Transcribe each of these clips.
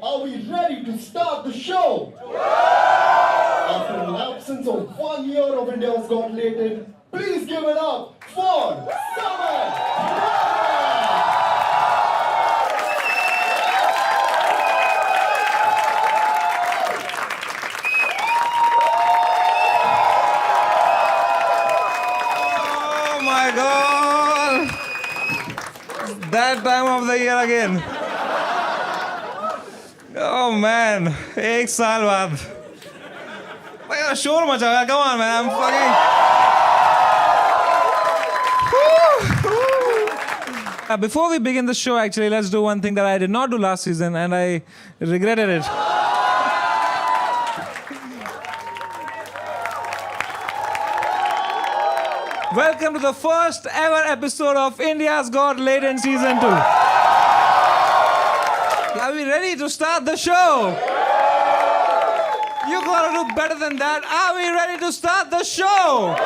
Are we ready to start the show? After an absence of 1 year of India's Got Latent, please give it up for Samay Rana! Oh my God! That time of the year again. Oh man, एक साल बाद. भाई शोर मचा गया. Come on man, I'm fucking. Before we begin the show, actually, let's do one thing that I did not do last season, and I regretted it. Welcome to the first ever episode of India's Got Latent Season 2. Are we ready to start the show? You gotta do better than that. Are we ready to start the show?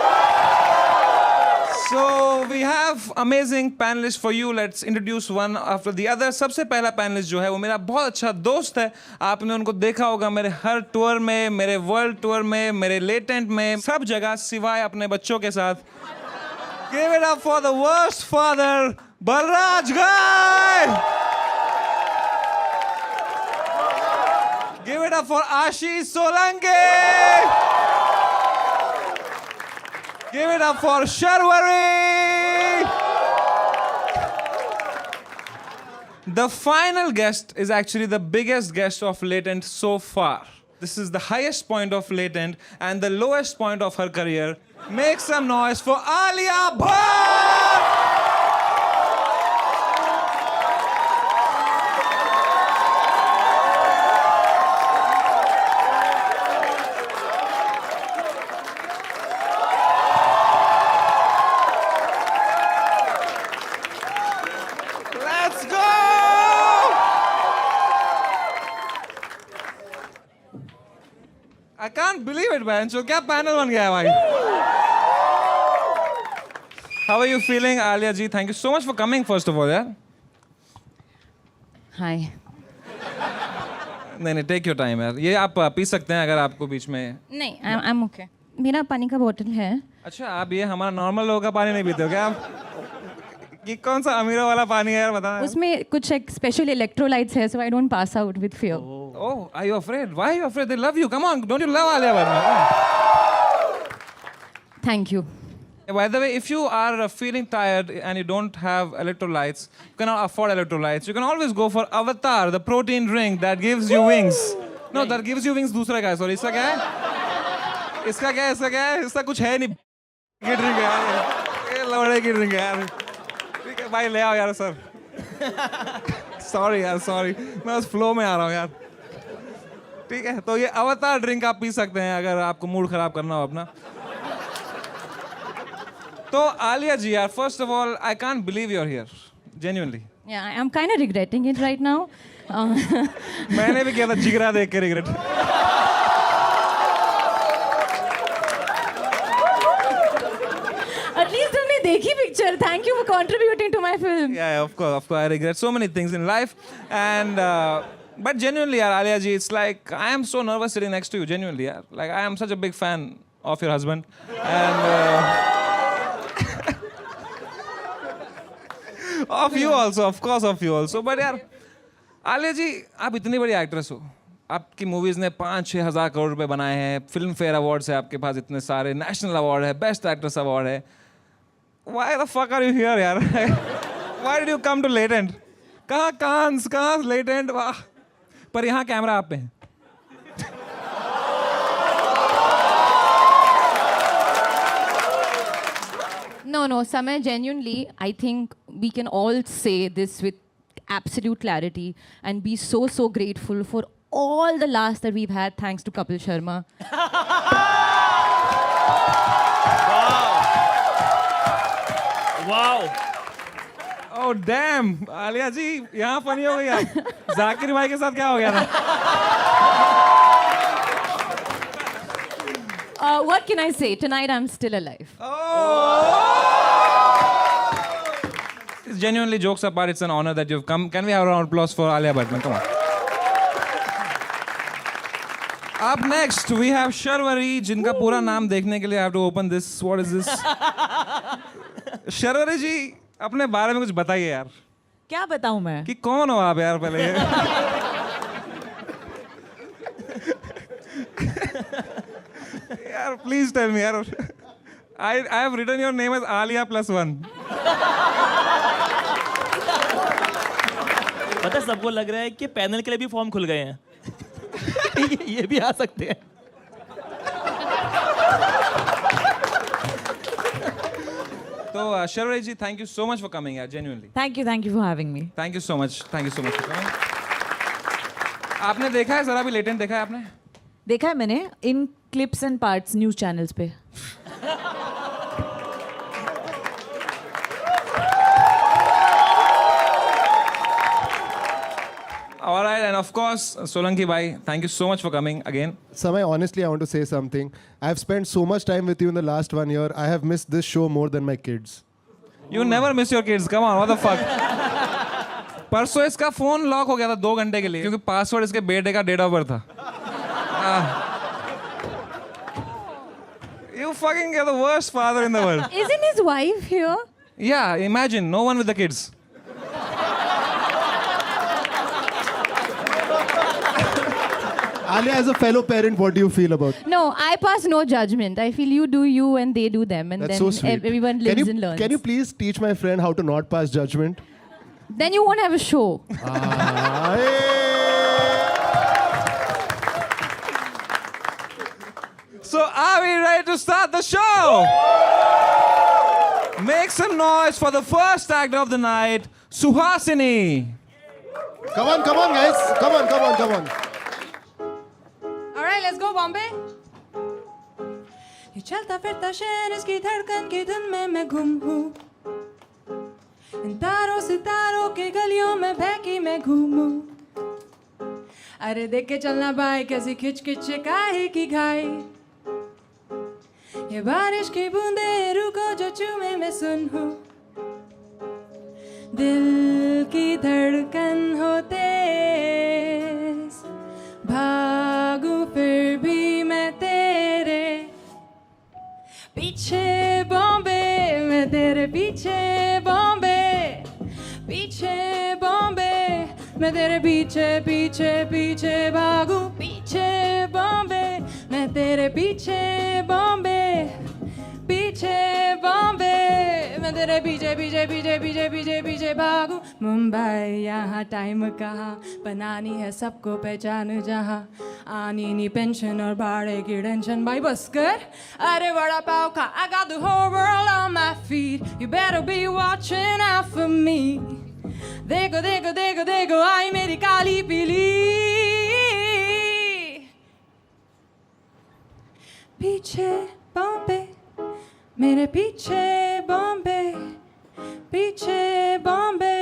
So we have amazing panelists for you. Let's introduce one after the other. सबसे पहला panelist जो है वो मेरा बहुत अच्छा दोस्त है. आपने उनको देखा होगा मेरे हर टूर में, मेरे वर्ल्ड टूर में, मेरे लेटेंट में, सब जगह सिवाय अपने बच्चों के साथ. Give it up for the worst father, Balraj Ghai! Give it up for Ashish Solanki! Give it up for Sharwari! The final guest is actually the biggest guest of Latent so far. This is the highest point of Latent and the lowest point of her career. Make some noise for Alia Bhatt! Let's go! I can't believe it, man. So, क्या panel बन गया है भाई? How are you feeling, Alia ji? Thank you so much for coming, first of all, yeah? Hi. नहीं, take your time, यार. ये आप P सकते हैं अगर आपको बीच में. नहीं, I'm okay. मेरा पानी का बोतल है. अच्छा, आप ये हमारा नॉर्मल लोगों का पानी नहीं पीते हो क्या आप? ये कौन सा अमीरों वाला पानी है यार, बताओ. उसमें कुछ एक स्पेशल इलेक्ट्रोलाइट्स है, so I don't pass out with fear. Oh, are you afraid? Why are you afraid? They love you. Come on, don't you love Alia Bhatt? Thank you. By the way, if you are feeling tired and you don't have electrolytes, you cannot afford electrolytes, you can always go for Avatar, the protein drink that gives you wings. No, that gives you wings दूसरा क्या है? Sorry, इसका क्या है? इसका क्या है? इसका क्या है? इसका कुछ है नहीं. की ड्रिंक है यार. ये लौड़े की ड्रिंक है यार. ठीक है भाई, ले आओ यार सर. Sorry यार, sorry. मैं उस फ्लो में आ रहा हूँ यार. ठीक है, तो ये अवतार ड्रिंक आप पी सकते हैं अगर आपको मूड खराब करना हो अपना. So, Alia ji, first of all, I can't believe you're here. Genuinely. Yeah, I'm kind of regretting it right now. मैंने भी किया था जिगरा देख के regret. At least तुमने देखी picture. Thank you for contributing to my film. Yeah, of course. I regret so many things in life. And, but genuinely, Alia ji, it's like, I am so nervous sitting next to you, genuinely. Like, I am such a big fan of your husband. And... of you also, of course of you also. But यार, आलिया जी, आप इतनी बड़ी actress हो. आपकी movies ने 5-6 हज़ार करोड़ रुपए बनाए हैं. फिल्म फेयर अवार्ड्स है आपके पास इतने सारे. नेशनल अवार्ड है, बेस्ट एक्ट्रेस अवार्ड है. Why the fuck are you here यार? Why did you come to Latent? कहाँ कांस, कहाँ Latent? वाह. पर यहाँ कैमरा आप पे है. No, Samay, genuinely, I think we can all say this with absolute clarity and be so grateful for all the laughs that we've had thanks to Kapil Sharma. Wow. Oh damn, Alia जी यहाँ funny हो गई आप. जाकिर भाई के साथ क्या हो गया था? What can I say? Tonight I'm still alive. Genuinely, jokes apart, it's an honor that you've come. Can we have a round of applause for Alia Bhatt? Come on. Up next, we have Sharvari, जिनका पूरा नाम देखने के लिए I have to open this. What is this? Sharvari जी, अपने बारे में कुछ बताइए यार. क्या बताऊं मैं? कि कौन हो आप यार पहले? यार, please tell me यार. I have written your name as Alia +1. पता है सबको लग रहा है कि पैनल के लिए भी फॉर्म खुल गए हैं. ये भी आ सकते हैं. तो Sharvari ji, thank you so much for coming यार, genuinely. Thank you for having me. Thank you so much for coming. आपने देखा है जरा भी लेटेंट देखा है आपने? देखा है मैंने इन clips and parts news channels पे. All right, and of course, Solanki bhai, thank you so much for coming again. Samay, honestly, I want to say something. I've spent so much time with you in the last 1 year. I have missed this show more than my kids. You never miss your kids. Come on, what the fuck? परसों इसका phone lock हो गया था 2 घंटे के लिए क्योंकि password इसके बेटे का डेट ऑफ बर्थ था. You fucking get the worst father in the world. Isn't his wife here? Yeah, imagine no one with the kids. Alia, as a fellow parent, what do you feel about? No, I pass no judgment. I feel you do you and they do them, and That's then so sweet. everyone lives and learns. Can you please teach my friend how to not pass judgment? Then you won't have a show. So are we ready to start the show? Make some noise for the first actor of the night, Suhasini. Come on, guys. Come on. All right, let's go, Bombay. ये चलता फिरता शहर इसकी धड़कन की धुन में मैं गुम हूँ. इन तारों सितारों के गलियों में बहकी मैं घूमूं. अरे देख के चलना भाई कैसी खिच खिच काहे की घाई. ये बारिश की बूंदे रुको जो चूमे मैं सुन हूँ. दिल की धड़कन हो तेज भागूं फिर भी मैं तेरे पीछे बॉम्बे. मैं तेरे पीछे बॉम्बे. पीछे बॉम्बे. मैं तेरे पीछे पीछे पीछे भागूं. पीछे बॉम्बे. मैं तेरे पीछे बॉम्बे. पीछे बॉम्बे. मैं तेरे पीछे पीछे पीछे पीछे पीछे पीछे भागूं. मुंबई यहाँ टाइम कहाँ बनानी है सबको पहचान जहाँ. आनी नहीं पेंशन और भाड़े की टेंशन भाई बस कर. अरे वड़ा पाव खा. I got the whole world on my feet. You better be watching out for me. देखो देखो देखो देखो आई मेरी काली पीली. पीछे बॉम्बे. मेरे पीछे बॉम्बे. पीछे बॉम्बे.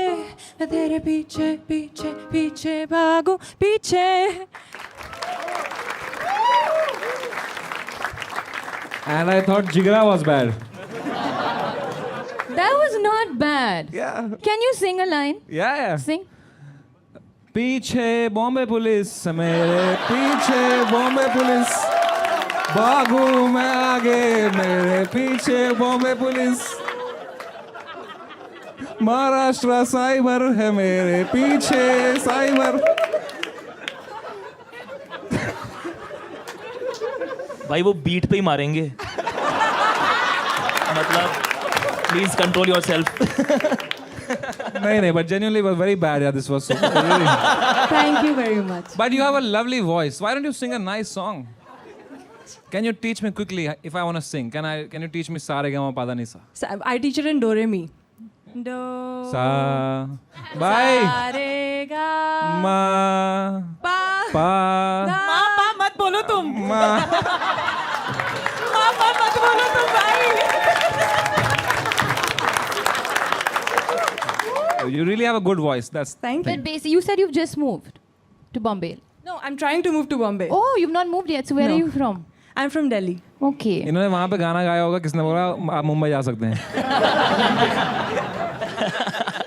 मैं तेरे पीछे पीछे पीछे भागूं. पीछे. And I thought Jigra was bad. That was not bad. Yeah. Can you sing a line? Yeah. Sing. पीछे बॉम्बे पुलिस मेरे पीछे बॉम्बे पुलिस भागू मैं आगे मेरे पीछे बॉम्बे पुलिस महाराष्ट्र साइबर है मेरे पीछे साइबर. भाई वो बीट पे ही मारेंगे. मतलब प्लीज कंट्रोल योरसेल्फ. नहीं, but genuinely was very bad. Yeah, this was so. Really. Thank you very much. But you have a lovely voice. Why don't you sing a nice song? Can you teach me quickly if I want to sing? Can you teach me Sa Re Ga Ma Pa Da Ni Sa? I teach it in Do Re Mi. Do. Sa. Bye. Sa Re Ga Ma. Pa. Pa. माँ पा मत बोलो तुम. Ma. माँ पा मत बोलो तुम भाई. You really have a good voice. That's. Thank you. But basically, you said you've just moved to Bombay. No, I'm trying to move to Bombay. Oh, you've not moved yet. So where No. are you from? I'm from Delhi. Okay. इन्होंने वहाँ पे गाना गाया होगा किसने बोला आप मुंबई जा सकते हैं.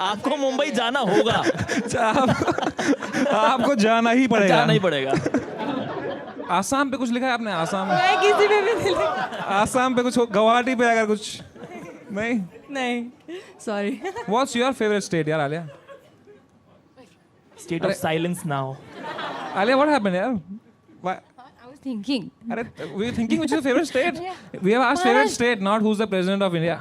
आपको मुंबई जाना होगा. आपको जाना ही पड़ेगा. जाना ही पड़ेगा. आसाम पे कुछ लिखा है आपने? आसाम में? मैं किसी पे भी नहीं आसाम पे कुछ हो, गुवाहाटी पे अगर कुछ नहीं? नहीं sorry What's your favorite state यार Alia? State of silence now. Alia, what happened यार? Why? I was thinking. अरे, we were thinking which is your favorite state? We have asked favorite state, not who's the president of India.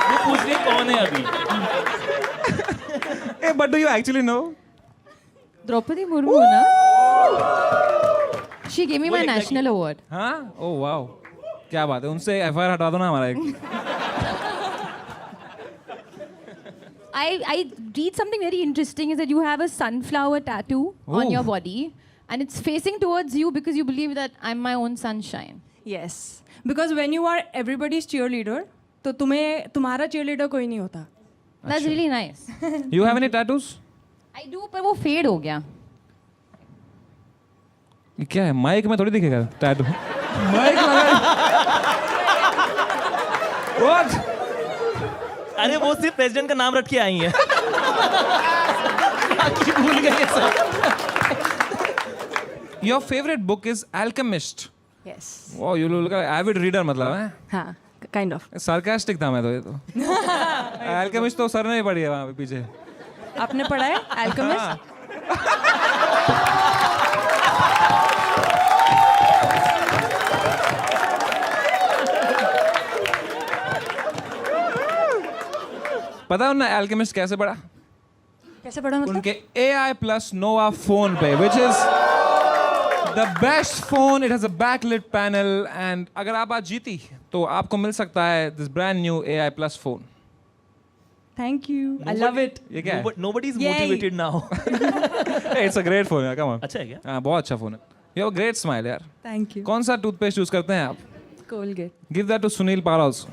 वो पूछ रही कौन है अभी. Hey, but do you actually know? Draupadi Murmu, na? She gave me my national award. हाँ? Oh wow. क्या बात है, उनसे FIR हटा दो ना हमारा एक. I read something very interesting is that you have a sunflower tattoo on your body and it's facing towards you because you believe that I'm my own sunshine. Yes because when you are everybody's cheerleader तो तुम्हारा cheerleader कोई नहीं होता. That's really nice. You have any tattoos? I do, पर वो fade हो गया. ये क्या है? माइक में थोड़ी दिखेगा टैटू. माइक लगा. What? अरे वो सिर्फ प्रेसिडेंट का नाम रख के आई है. बाकी भूल गए सब. Your favorite book is Alchemist. Yes Wow, you look like avid reader मतलब है? हाँ काइंड ऑफ. Sarcastic था मैं तो ये तो. Alchemist तो सर ने ही पढ़ी है वहाँ पे पीछे. आपने पढ़ा है अल्केमिस्ट? पता है उन्हें Alchemist कैसे पढ़ा? कैसे पढ़ा मतलब? उनके AI plus Nova phone पे, which is the best phone. It has a backlit panel and अगर आप आज जीती तो आपको मिल सकता है this brand new AI plus phone. Thank you I love it. ये क्या है? Nobody is Yay. motivated now. Hey, it's a great phone यार, come on. अच्छा है क्या? हाँ, बहुत अच्छा phone है. You have a great smile यार. Thank you. कौन सा टूथपेस्ट यूज करते हैं आप? Colgate. Give that to Sunil Pal also.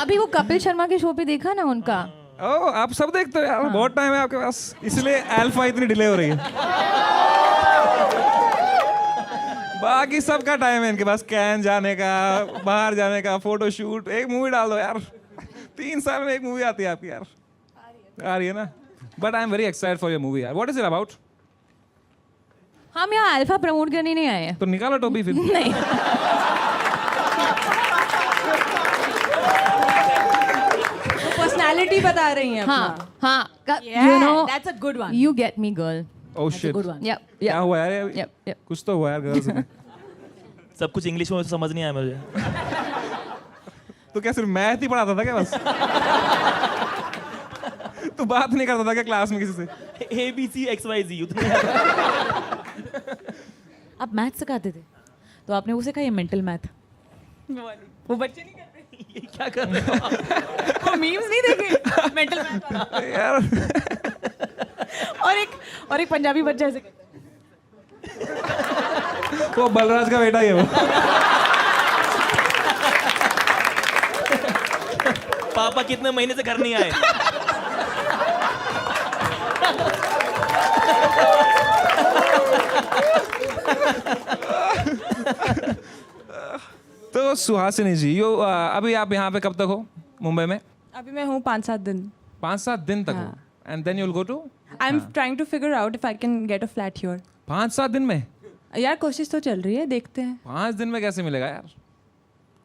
अभी वो कपिल शर्मा के शो पे देखा ना उनका. ओह, आप सब देखते हो यार. बहुत टाइम है आपके पास, इसलिए अल्फा इतनी डिले हो रही है. बाकी सबका टाइम है इनके पास, कैन जाने का, बाहर जाने का, फोटो शूट. एक मूवी डाल दो यार. 3 साल में एक मूवी आती है आपकी यार. आ रही है ना? But I am very excited for your movie यार. What is it about? हम यहाँ अल्फा प्रमोट करने नहीं आए हैं. तो निकालो टोपी फिर. नहीं. पर्सनालिटी बता रही हैं हाँ हाँ. Yeah, You know, that's a good one. you get me, girl. Oh shit. Good one. Yep. क्या Yep. हुआ यार? Yep. Yep. कुछ तो हुआ यार गर्ल्स में. सब कुछ इंग्लिश में समझ नहीं आया मुझे. तो क्या सिर्फ मैथ ही पढ़ाता था क्या बस? तू बात नहीं करता था क्या क्लास में किसी से? ABC XYZ उतने. आप मैथ सिखाते थे तो आपने उसे कहा ये मेंटल मैथ. वो बच्चे नहीं करते. ये क्या कर रहे हो? वो मीम्स नहीं देखे मेंटल मैथ. यार और एक पंजाबी बच्चा ऐसे कहता है. वो बलराज का बेटा ही है वो. पापा कितने महीने से घर नहीं आए. तो सुहासिनी जी, अभी आप यहाँ पे कब तक हो मुंबई में? अभी मैं हूँ 5-7 दिन. 5-7 दिन तक हो. And then you will go to? I am trying to figure out if I can get a flat here. 5-7 दिन में? यार कोशिश तो चल रही है, देखते हैं. 5 दिन में कैसे मिलेगा यार?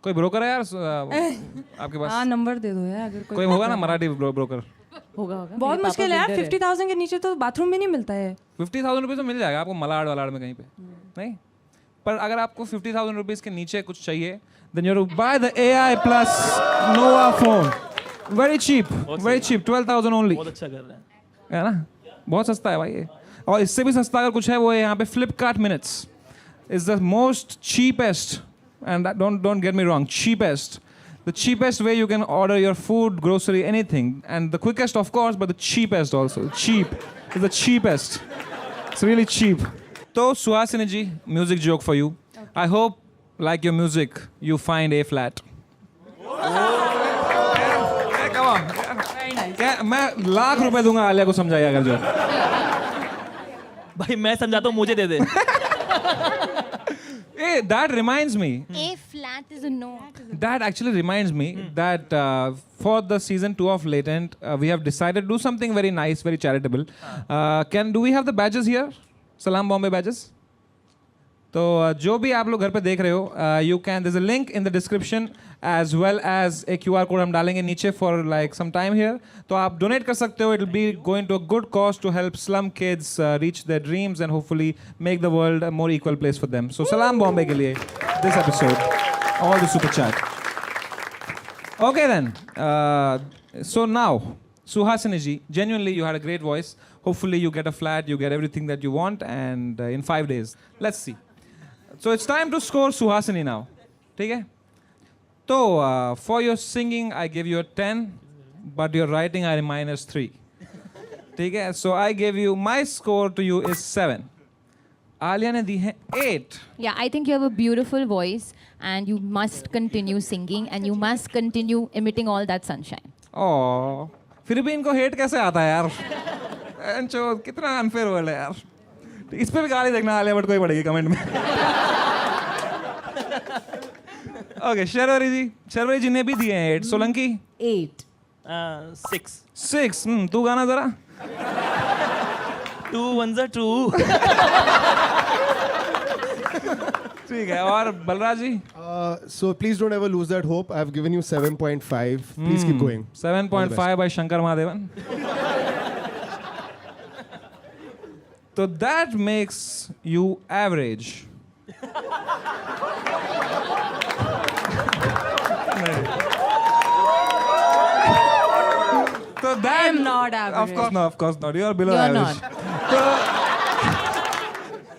कोई ब्रोकर है यार आपके पास? हाँ नंबर दे दो यार अगर कोई होगा ना मराठी ब्रोकर? होगा बहुत मुश्किल है यार. 50,000 के नीचे तो बाथरूम भी नहीं मिलता है. 50,000 रुपीज़ तो मिल जाएगा आपको मलाड वलाड में कहीं पे. नहीं, पर अगर आपको 50,000 रुपीज़ के नीचे कुछ चाहिए then you have to buy the AI plus Nova phone. Very cheap, very cheap. 12,000 only. बहुत अच्छा कर रहे हैं. है ना? बहुत सस्ता है भाई ये. और इससे भी सस्ता अगर कुछ है वो है यहाँ पे Flipkart Minutes. Is the most cheapest, and that, don't get me wrong, cheapest. The cheapest way you can order your food, grocery, anything, and the quickest of course, but the cheapest also. Cheap is the cheapest. It's really cheap. So Suhasini ji, music joke for you. I hope, like your music, you find A flat. Come on. Very nice. क्या मैं लाख रुपए दूंगा आलिया को समझाइए अगर जो. भाई मैं समझाता हूँ, मुझे दे दे. Hey, that reminds me. A flat That is a no. That actually reminds me that for the season 2 of Latent, we have decided to do something very nice, very charitable. Do we have the badges here? Salam Bombay badges? तो जो भी आप लोग घर पे देख रहे हो, you can there's a link in the description as well as a QR code हम डालेंगे नीचे for like some time here. तो आप donate कर सकते हो. It will be going to a good cause to help slum kids reach their dreams and hopefully make the world a more equal place for them. So Salam Bombay के लिए this episode, all the super chat. Okay then. So now, Suhasini ji, genuinely you had a great voice. Hopefully you get a flat, you get everything that you want, and in 5 days. Let's see. So it's time to score Suhasini now. ठीक है? So for your singing I give you a 10, but your writing I minus 3. ठीक है? So I give you, my score to you is 7. Alia ने दी है 8. Yeah, I think you have a beautiful voice and you must continue singing and you must continue emitting all that sunshine. Oh, फिर भी इनको hate कैसे आता है यार? एंचो कितना अनफेयर वर्ल्ड है यार. इस पे भी गाली देखना आलिया भट्ट को ही पड़ेगी कमेंट में. ओके, शर्वरी जी ने भी दिए हैं 8. सोलंकी 8. 6. तू गाना जरा. 2 1 2. ठीक है. और बलराज जी So please don't ever lose that hope. I've given you 7.5. Please keep going. 7.5 by Shankar Mahadevan. So that makes you average. So that I am not average. Of course not. You are below You're average.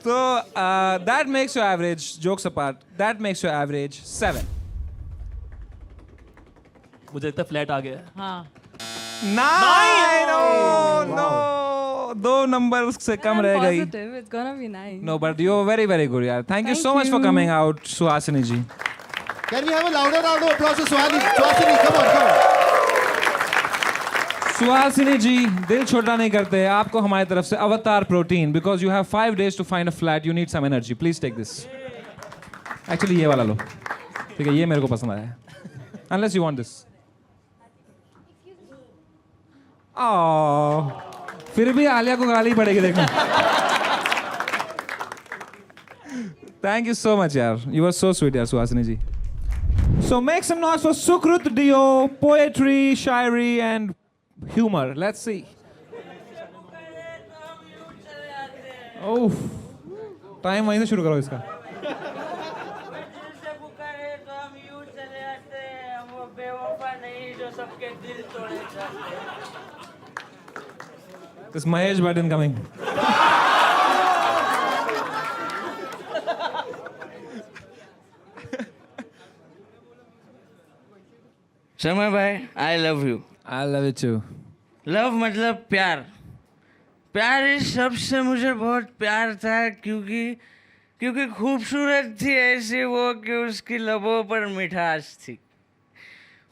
So that makes you average. Jokes apart, that makes you average 7. मुझे लगता है flat आ गया है. हाँ. 9. No. 2 numbers से कम I'm रह गई. positive. It's gonna be nice. No, but you're very, very good, yaar. Thank you Thank so much for you. coming out, Suhasini ji. Can we have a louder round of applause for Suhasini? Come on. Suhasini ji, दिल छोटा नहीं करते. आपको हमारी तरफ से Avatar Protein, because you have 5 days to find a flat. You need some energy. Please take this. Actually, ये वाला लो. ठीक है, ये मेरे को पसंद आया है. Unless you want this. Oh. फिर भी आलिया को गाली पड़ेगी देखो. Thank you so much, yaar. You were so sweet, yaar, Suhasini ji. So make some noise for Sukrut Dio, poetry, shairi, and humor. Let's see. Oh, time वहीं से शुरू करो इसका. This Mahesh Bhatt incoming. समय भाई, आई love you. I love it too. Love मतलब प्यार. प्यार इस शब्द से मुझे बहुत प्यार था क्योंकि खूबसूरत थी ऐसी वो कि उसकी लबों पर मिठास थी.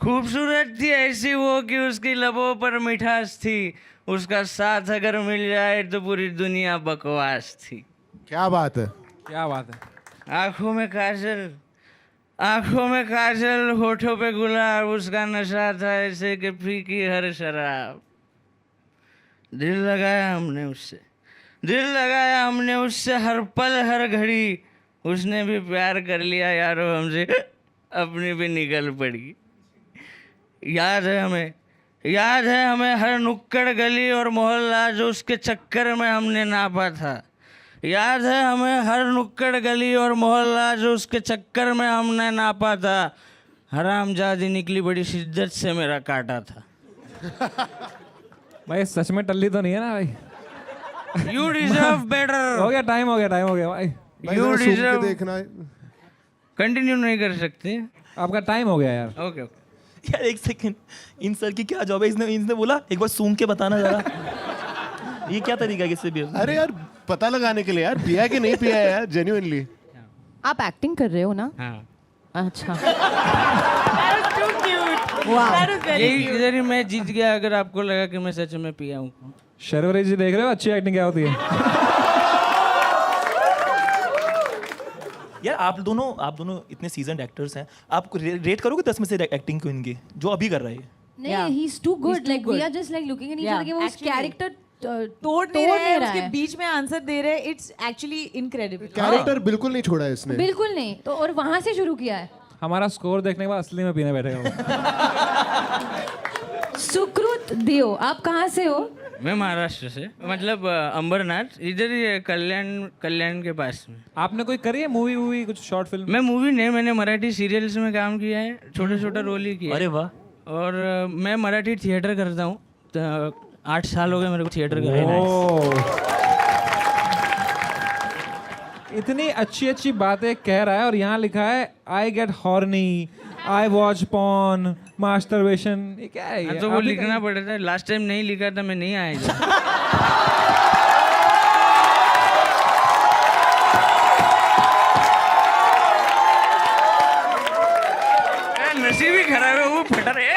खूबसूरत थी ऐसी वो कि उसकी लबों पर मिठास थी. उसका साथ अगर मिल जाए तो पूरी दुनिया बकवास थी. क्या बात है. क्या बात है. आँखों में काजल, होठों पे गुलाब. उसका नशा था ऐसे कि फीकी हर शराब. दिल लगाया हमने उससे हर पल हर घड़ी. उसने भी प्यार कर लिया यारो हमसे, अपनी भी निकल पड़ी. याद है हमें हर नुक्कड़ गली और मोहल्ला जो उसके चक्कर में हमने नापा था. याद है हमें हर नुक्कड़ गली और मोहल्ला जो उसके चक्कर में हमने नापा था. हरामजादी निकली बड़ी शिद्दत से मेरा काटा था. भाई सच में टल्ली तो नहीं है ना भाई. You deserve better. हो गया टाइम हो गया भाई. भाई You जरा सूंघ के deserve- देखना. कंटिन्यू नहीं कर सकते. आपका टाइम हो गया यार. ओके. यार एक सेकंड, इन सर की क्या जॉब है? इसने बोला एक बार सूंघ के बताना जरा. ये क्या तरीका है किससे भी? अरे यार पता लगाने के लिए यार, पिया कि नहीं पिया है यार, जेन्युइनली. आप एक्टिंग कर रहे हो ना? हाँ. अच्छा. That is very यही cute. इधर ही मैं जीत गया अगर आपको लगा कि मैं सच में पिया हूँ. शर्वरी जी देख रहे हो अच्छी एक्टिंग क्या होती है. यार आप दोनों इतने सीजन्ड एक्टर्स हैं, आप रेट करोगे 10 में से एक्टिंग को इनकी जो अभी कर रहे हैं? नहीं, Yeah. he's too He's good. too Like we good. are just like looking at each Yeah, other कि वो उस actually. character तोड़ नहीं रहे हैं, उसके है। बीच में आंसर दे रहे हैं. It's actually incredible. कैरेक्टर बिल्कुल नहीं छोड़ा है इसने. बिल्कुल नहीं. तो और वहाँ से शुरू किया है. हमारा स्कोर देखने के बाद असली में पीने बैठेगा वो। सुकृत देव, आप कहाँ से हो? मैं महाराष्ट्र से, मतलब अंबरनाथ, इधर ही है, कल्याण के पास में। आपने कोई करी है मूवी कुछ शॉर्ट फिल्म? मैं मूवी नहीं, मैंने मराठी सीरियल्स में काम किया है, छोटा रोल ही किया है। अरे वाह। और मैं मराठी थिएटर करता हूँ, 8 साल हो गए मेरे को थिएटर करे। इतनी अच्छी बातें कह रहा है और यहाँ लिखा है I get horny, I watch porn, masturbation. ये क्या है ये? तो वो आप ही लिखना पड़ा था, लास्ट टाइम नहीं लिखा था, मैं नहीं आया इधर। नसीब ही खराब है, वो फटा रहे।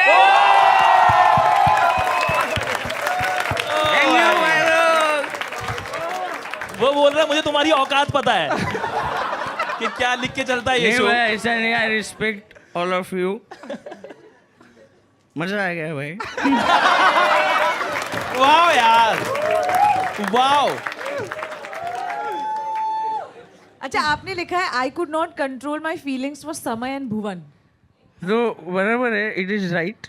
वो बोल रहा है मुझे तुम्हारी औकात पता है कि क्या लिख के चलता है ये नहीं शो. भाई, ऐसा नहीं, I respect all of you. मजा आ गया भाई। वाओ यार, वाओ. अच्छा, आपने लिखा है I could not control my feelings for समय एंड भुवन. तो बराबर है, इट इज़ राइट,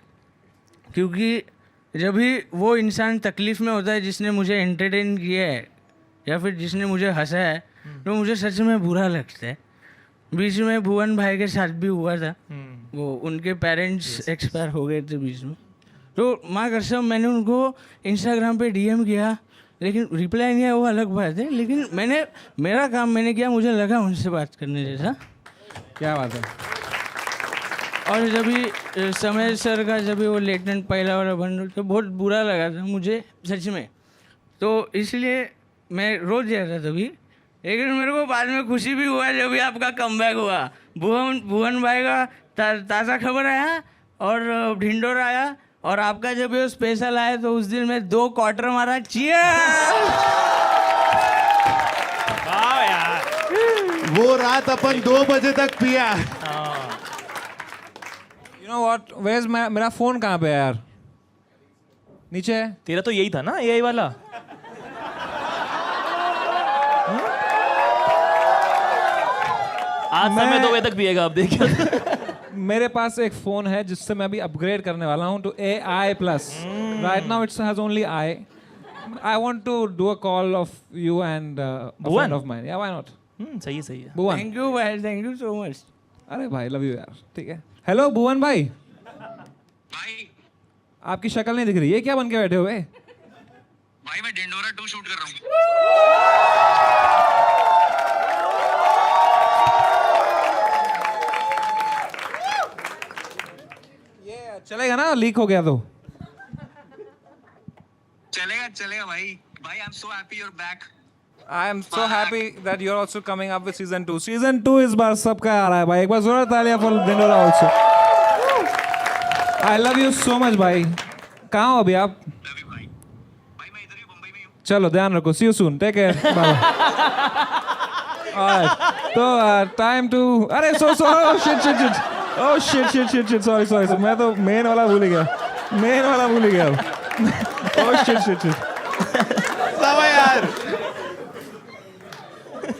क्योंकि जब भी वो इंसान तकलीफ में होता है जिसने मुझे एंटरटेन किया है या फिर जिसने मुझे हंसाया है, तो मुझे सच में बुरा लगता है. बीच में भुवन भाई के साथ भी हुआ था, वो उनके पेरेंट्स एक्सपायर हो गए थे बीच में. तो माँ कसम मैंने उनको इंस्टाग्राम पे डीएम किया, लेकिन रिप्लाई नहीं आया, वो अलग बात है. लेकिन मेरा काम मैंने किया, मुझे लगा उनसे बात करने जैसा. क्या बात है. और जब भी समय सर का जब भी वो लेटेंट पहला वाला बन, तो बहुत बुरा लगा था मुझे सच में. तो इसलिए मैं रोज गया था तभी, लेकिन मेरे को बाद में खुशी भी हुआ जब भी आपका कमबैक हुआ. भुवन भाई का ताज़ा खबर आया और ढिंडोर आया, और आपका जब ये स्पेशल आया तो उस दिन मैं 2 क्वार्टर मारा. चीयर्स. वाह यार. वो रात अपन 2 बजे तक पिया. यू नो व्हाट, वेयर्स मेरा फोन कहाँ पे है यार? नीचे है. तेरा तो यही था ना, एआई वाला. आज समय 2 बजे तक पिएगा आप, देखिए. मेरे पास एक फोन है जिससे मैं अभी अपग्रेड करने वाला हूँ to AI+. Right now it's has only I. I want to do a call of you and a friend of mine. या व्हाई नॉट? सही है. भुवन. थैंक यू भाई, थैंक यू सो मच. अरे भाई लव यू यार. ठीक है. Hello भुवन भाई. भाई आपकी शक्ल नहीं दिख रही है, क्या बन के बैठे हुए? भाई मैं ढिंडोरा 2 शूट कर रहा हूँ. चलेगा ना, लीक हो गया तो? चलेगा भाई. भाई I am so happy you are back. I am so happy that you're also coming up with season 2. Season 2 इस बार सबका आ रहा है भाई. एक बार जोरदार तालियां for Dhindora also. I love you so much भाई. कहाँ हो अभी आप? लव यू भाई. भाई मैं इधर ही मुंबई में हूँ. चलो ध्यान रखो. See you soon. Take care. Bye. Alright. तो time to. अरे oh shit. Sorry. मैं तो main वाला भूल ही गया. Oh shit. समय यार.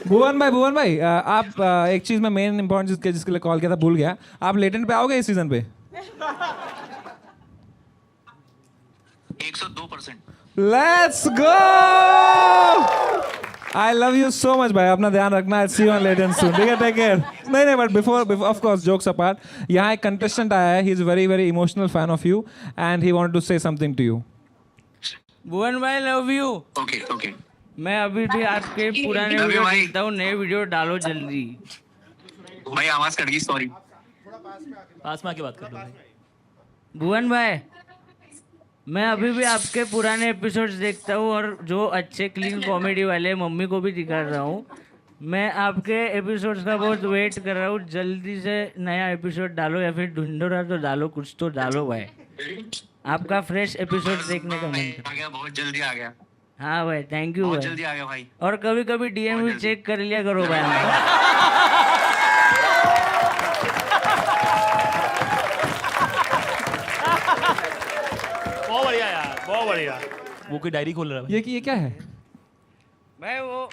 भुवन भाई आप एक चीज में मेन इंपॉर्टेंट जिसके लिए कॉल किया था भूल गया. आप लेटेंट पे आओगे इस सीजन पे? 102%. Let's go. I love you so much भाई. अपना ध्यान रखना. I see you on Latent soon. ठीक है, टेक केयर. नहीं but before of course jokes apart, यहाँ एक कंटेस्टेंट आया है. He is very emotional fan of you and he wanted to say something to you. Bhuvan भाई लव यू. ओके. मैं अभी भी आपके पुराने Love you, वीडियो भाई. देखता हूँ, नए वीडियो डालो जल्दी. भाई आवाज कट गई, सॉरी. पास में आके बात कर लो भाई. भुवन भाई, मैं अभी भी आपके पुराने एपिसोड्स देखता हूँ और जो अच्छे क्लीन कॉमेडी वाले मम्मी को भी दिखा रहा हूँ. मैं आपके एपिसोड्स का बहुत वेट कर रहा हूँ. जल्दी से नया एपिसोड डालो या फिर ढूंढो तो डालो, कुछ तो डालो भाई. आपका फ्रेश एपिसोड देखने का मन कर. आ गया, बहुत जल्दी आ गया. हाँ भाई, थैंक यू बहुत भाई. जल्दी आ गया भाई. और कभी डीएम भी चेक कर लिया करो भाई. वो कोई डायरी खोल रहा है। ये क्या है? भाई वो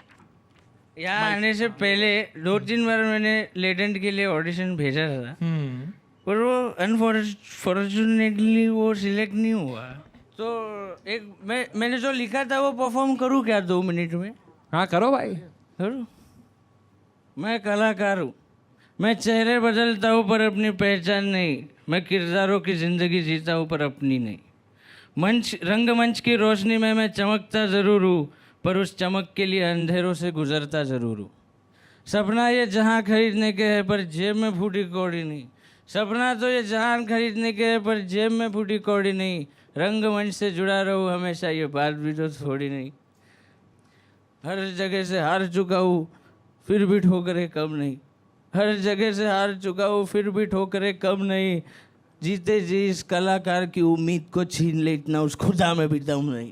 यहाँ आने से पहले 2-3 बार मैंने लेटेंट के लिए ऑडिशन भेजा था, पर वो अनफॉर्चुनेटली वो सिलेक्ट नहीं हुआ। तो मैंने जो लिखा था वो परफॉर्म करूँ क्या 2 मिनट में? हाँ करो भाई। करूँ? मैं कलाकार हूँ, मैं चेहरे बदलता हूँ पर अपनी पहचान नहीं, मैं किरदारों की ज़िंदगी जीता हूँ पर अपनी नहीं। रंगमंच की रोशनी में मैं चमकता ज़रूर हूँ, पर उस चमक के लिए अंधेरों से गुजरता ज़रूर हूँ। सपना ये जहाँ खरीदने के है पर जेब में फूटी कौड़ी नहीं, सपना तो ये जहान खरीदने के है पर जेब में फूटी कौड़ी नहीं। रंगमंच से जुड़ा रहूँ हमेशा, ये बात भी तो थोड़ी नहीं। हर जगह से हार चुका हूँ फिर भी ठोकरें कम नहीं, हर जगह से हार चुका हूँ फिर भी ठोकरें कम नहीं। जीते जी इस कलाकार की उम्मीद को छीन ले, इतना उस खुदा में भी दम नहीं।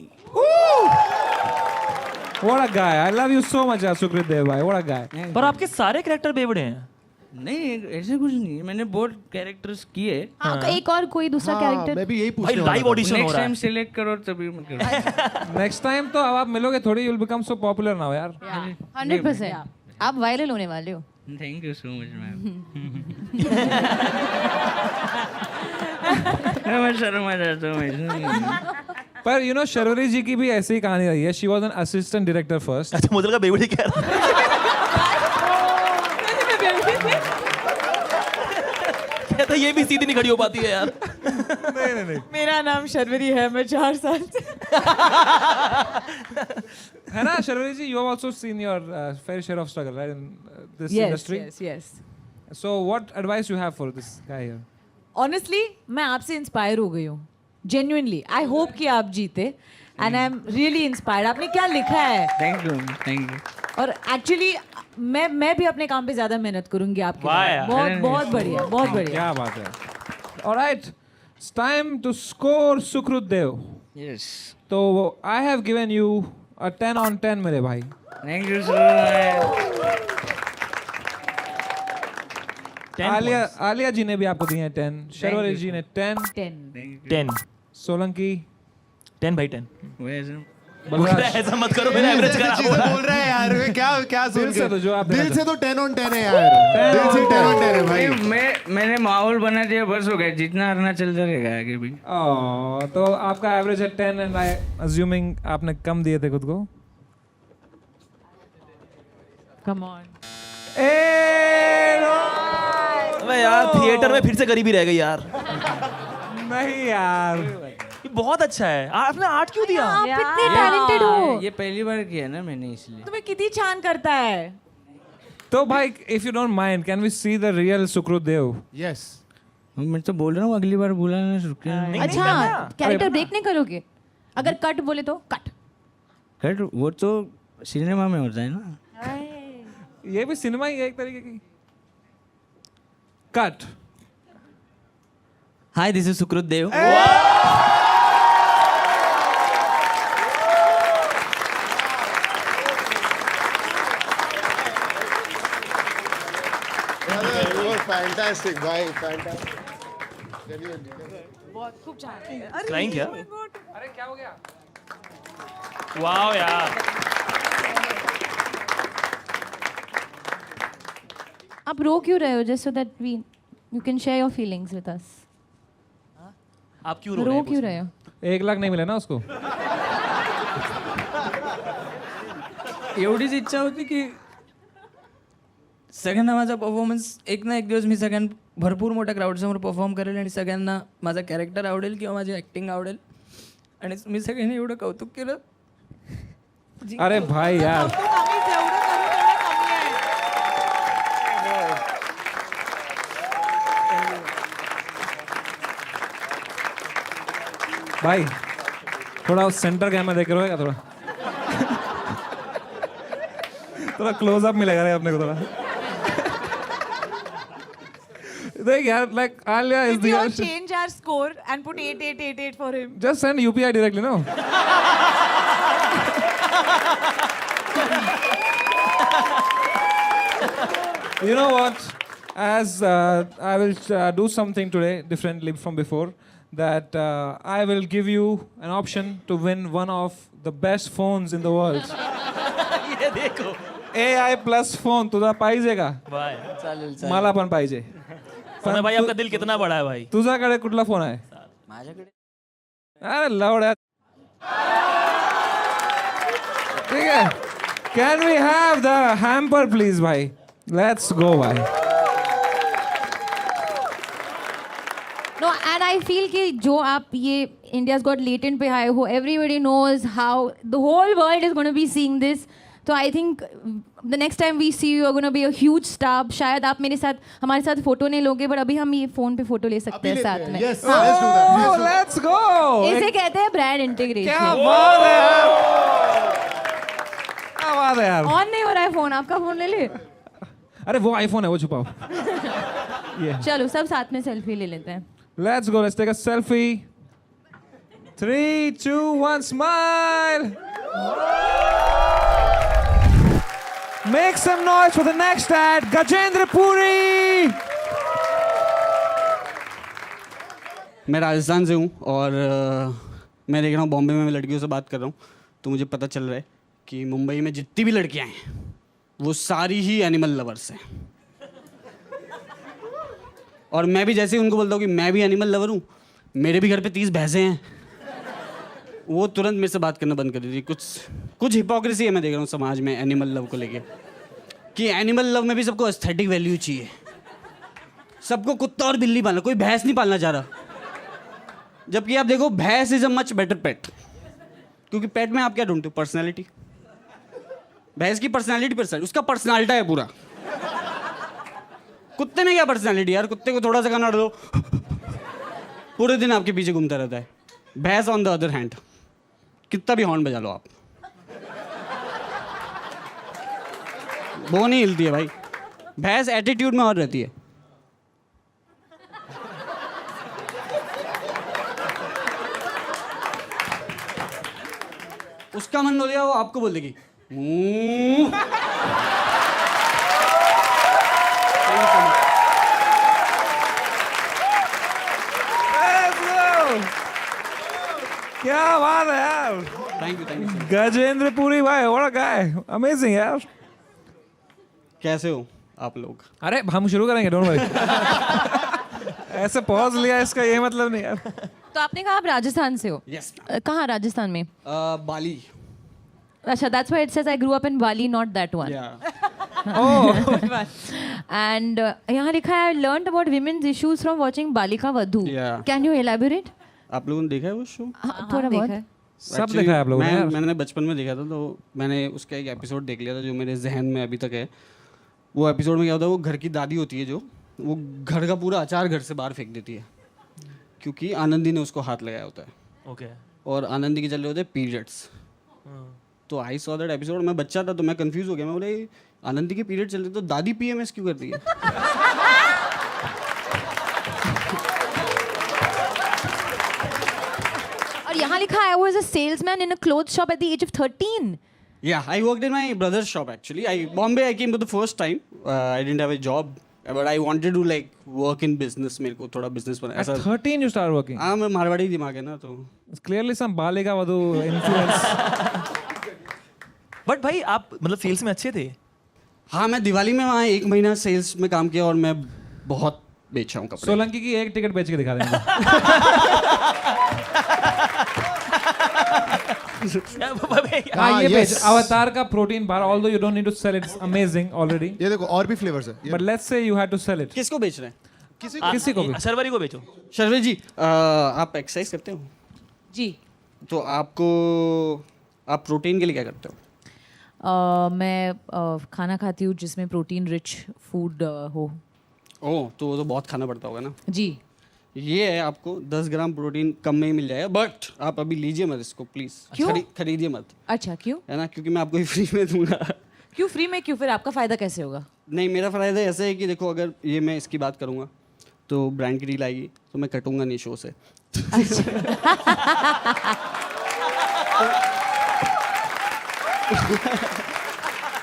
What a guy. I love you so much, Sukrit Dev bhai. What a guy. पर आपके सारे कैरेक्टर बेवड़े हैं। नहीं ऐसे कुछ नहीं है, मैंने बहुत कैरेक्टर्स किए। हाँ, एक और कोई दूसरा हाँ, कैरेक्टर? मैं भी यही भाई पूछने लाइव वाला ऑडिशन हो नेक्स्ट रहा टाइम है। सिलेक्ट करो तभी मैं करूँ। Next time तो अब आप मिलोगे थोड़ी, you'll become so popular now यार. 100%. आप वायरल होने वाले हो. Thank you so much ma'am. मैं शर्मा जाता हूँ ऐसे। पर you know शर्वरी जी की भी ऐसी ही कहानी रही है. She was an assistant director first. अच्छा मुझे लगा बेवड़े कह रहा कहता ये भी सीधी नहीं खड़ी हो पाती है यार। नहीं. मेरा नाम शर्वरी है, मैं 4 साल से। है ना शर्वरी जी? You have also seen your fair share of struggle, right, in this industry. yes. So what advice you have for this guy here? Honestly, मैं आपसे इंस्पायर हो गई हूँ. Genuinely, I hope कि आप जीते. And I'm really inspired. आपने क्या लिखा है? Thank you. और एक्चुअली मैं भी अपने काम पे ज्यादा मेहनत करूंगी आपके वाह लिए. यार। बहुत बढ़िया, बहुत बढ़िया. क्या बात है. All right, it's time to score Sukrut Dev. Yes तो I have given you a 10 on 10 मेरे भाई. Thank you so much. Alia ji ने भी आपको दिए हैं 10. शर्वरी जी ने 10. 10 सोलंकी 10 भाई 10। बलराज ऐसा मत करो, मेरा एवरेज खराब हो चीजें रहा है। बोल रहे हैं यार, वे क्या सुन दिल से तो जो आप दिल देना से तो 10 on 10 है यार, दिल से 10 on 10 है भाई. मैंने माहौल बना दिया, बस हो गया, जितना हारना चलता रहेगा आगे भी। तो आपका एवरेज है 10 एंड आई अज्यूमिंग आपने कम दिए थे खुद को. Come on. अबे यार थिएटर में फिर से गरीबी रह गई यार। नहीं यार, ये बहुत अच्छा है। आपने आर्ट क्यों दिया? आप कितने टैलेंटेड हो. ये पहली बार किया ना मैंने, इसलिए। तुम्हें कितनी छान करता है. तो भाई if you don't mind can we see the real Sukrit Dev? Yes. मैं तो बोल रहा हूँ अगली बार बुलाना शुक्रिया। अच्छा, कैरेक्टर ब्रेक नहीं करोगे? अगर कट बोले तो कट. खैर वो तो सिनेमा में होता है ना। ये भी सिनेमा ही है एक तरीके की. Cut. Hi this is Sukrut Dev. You were fantastic, भाई, fantastic. खूब छान. क्राइंग क्या? अरे क्या हो गया? वाह यार। आप रो क्यों रहे हो? Just so that we you can share your feelings with us. आप क्यों रो रहे रो हैं? क्यों रहे हो? 1 लाख नहीं मिले ना उसको. एवढीच इच्छा होती की सगळ्यांना माझा परफॉर्मन्स एक ना एक दिवस मी सगळ्यांना भरपूर मोठ्या क्राऊडसमोर परफॉर्म करेल आणि सगळ्यांना माझा कॅरेक्टर आवडेल किंवा माझी ॲक्टिंग आवडेल आणि मी सगळ्यांनी एवढं कौतुक केलं. अरे भाई यार, भाई थोड़ा सेंटर कैमरा देख रहे हो थोड़ा. थोड़ा क्लोजअप मिलेगा रे अपने को थोड़ा. देख यार, like Alia is If you the change our score and put 8888 for him. just send UPI directly, no? You know what? As I will do something today differently from before. that I will give you an option to win one of the best phones in the world. ये देखो AI plus phone तुझा पाहिजे का? भाई चालेल मला पण पाहिजे. समय भाई आपका दिल कितना बड़ा है भाई तुझ्याकडे कुठला फोन आहे? माझ्याकडे अरे लवड्या. ठीक है. Can we have the hamper please भाई? Let's go भाई. No, and I feel कि जो आप ये India's Got Latent पे आए हो, everybody knows how the whole world is going to be seeing this. So I think the next time we see you are going to be a huge star. शायद आप मेरे साथ हमारे साथ photo नहीं लोगे, but अभी हम ये फोन पे फोटो ले सकते हैं साथ में. Yes, let's do that. Oh, let's go. इसे कहते हैं ब्रांड इंटीग्रेशन. क्या बात है यार. क्या बात है यार. ऑन नहीं हो रहा है फोन, आपका फोन ले ले. अरे वो आईफोन है, वो छुपाओ. चलो सब साथ में सेल्फी ले लेते हैं. Let's go. Let's take a selfie. 3, 2, 1, smile. Make some noise for the next ad, Gajendra Puri. मैं राजस्थान से हूँ और मैं देख रहा हूँ बॉम्बे में मैं लड़कियों से बात कर रहा हूँ तो मुझे पता चल रहा है कि मुंबई में जितनी भी लड़कियाँ हैं वो सारी ही एनिमल लवर्स हैं. और मैं भी जैसे ही उनको बोलता हूँ कि मैं भी एनिमल लवर हूँ, मेरे भी घर पे 30 भैंसें हैं, वो तुरंत मेरे से बात करना बंद कर देती. कुछ हिपोक्रेसी है मैं देख रहा हूँ समाज में एनिमल लव को लेके, कि एनिमल लव में भी सबको एस्थेटिक वैल्यू चाहिए. सबको कुत्ता और बिल्ली पालना, कोई भैंस नहीं पालना चाह रहा. जबकि आप देखो भैंस इज अ मच बेटर पेट, क्योंकि पेट में आप क्या ढूंढते हो? पर्सनैलिटी. भैंस की पर्सनैलिटी उसका पर्सनैलिटी है पूरा. कुत्ते में क्या पर्सनैलिटी यार? कुत्ते को थोड़ा सा खाना दो पूरे दिन आपके पीछे घूमता रहता है. भैंस ऑन द अदर हैंड कितना भी हॉर्न बजा लो आप, वो नहीं हिलती है भाई. भैंस एटीट्यूड में और रहती है. उसका मन हो गया वो आपको बोल देगी "मूँ।" क्या बात है यार. Thank you. गजेंद्र पुरी भाई, what a guy. Amazing यार. कैसे हो आप लोग? अरे हम शुरू करेंगे, डोंट वरी. ऐसे पॉज लिया इसका ये मतलब नहीं यार. तो आपने कहा आप राजस्थान से हो. यस. कहाँ राजस्थान में? बाली. अच्छा, that's why it says I grew up in Bali, not that one. या And यहाँ लिखा है I learned about women's issues from watching Balika Vadhu. Yeah. Can you elaborate? आप लोगों ने देखा है वो शो? हाँ, थोड़ा बहुत. सब Actually, देखा है आप लोगों ने यार. मैंने बचपन में देखा था तो मैंने उसका एक एपिसोड देख लिया था जो मेरे जहन में अभी तक है. वो एपिसोड में क्या होता है, वो घर की दादी होती है जो वो घर का पूरा अचार घर से बाहर फेंक देती है क्योंकि आनंदी ने उसको हाथ लगाया होता है. ओके और आनंदी के चल रहे होते हैं पीरियड्स. तो आई सॉ दैट एपिसोड. मैं बच्चा था तो मैं कंफ्यूज हो गया. मैं बोले आनंदी के पीरियड चल रहे तो दादी पीएमएस क्यों करती है? और यहाँ लिखा है I was a salesman in a clothes shop at the age of 13. Yeah, I worked in my brother's shop actually. Bombay I came for the first time. I didn't have a job, but I wanted to like work in business. मेरे को थोड़ा business बना At ऐसा. 13 you started working. हाँ, मैं मारवाड़ी दिमाग है ना तो. It's clearly some Balika Vadhu influence. But भाई आप मतलब सेल्स में अच्छे थे. हाँ, मैं दिवाली में वहाँ 1 महीना सेल्स में काम किया और मैं बहुत बेचा हूँ कपड़े. सोलंकी की एक टिकट बेच के दिखा देंगे. हाँ, ये बेच अवतार का protein bar. Although you don't need to sell it, it's amazing already. ये देखो और भी फ्लेवर्स है. But let's say you had to sell it. किसको बेच रहे हैं? किसी को भी. सरवरी को बेचो. शर्वे जी, आप एक्सरसाइज करते हो? जी. तो आप प्रोटीन के लिए क्या करते हो? मैं खाना खाती हूँ जिसमें प्रोटीन रिच फूड हो. ओह, तो वो तो बहुत खाना पड़ता होगा ना. जी. ये है आपको 10 ग्राम प्रोटीन कम में ही मिल जाएगा. बट आप अभी लीजिए मत इसको प्लीज. क्यों? खरीदिए मत. अच्छा, क्यों? है ना, क्योंकि मैं आपको ही फ्री में दूंगा. क्यों फ्री में? क्यों? फिर आपका फ़ायदा कैसे होगा? नहीं, मेरा फ़ायदा ऐसा है कि देखो अगर ये मैं इसकी बात करूँगा तो ब्रांड की डील आएगी तो मैं कटूंगा नहीं शो से.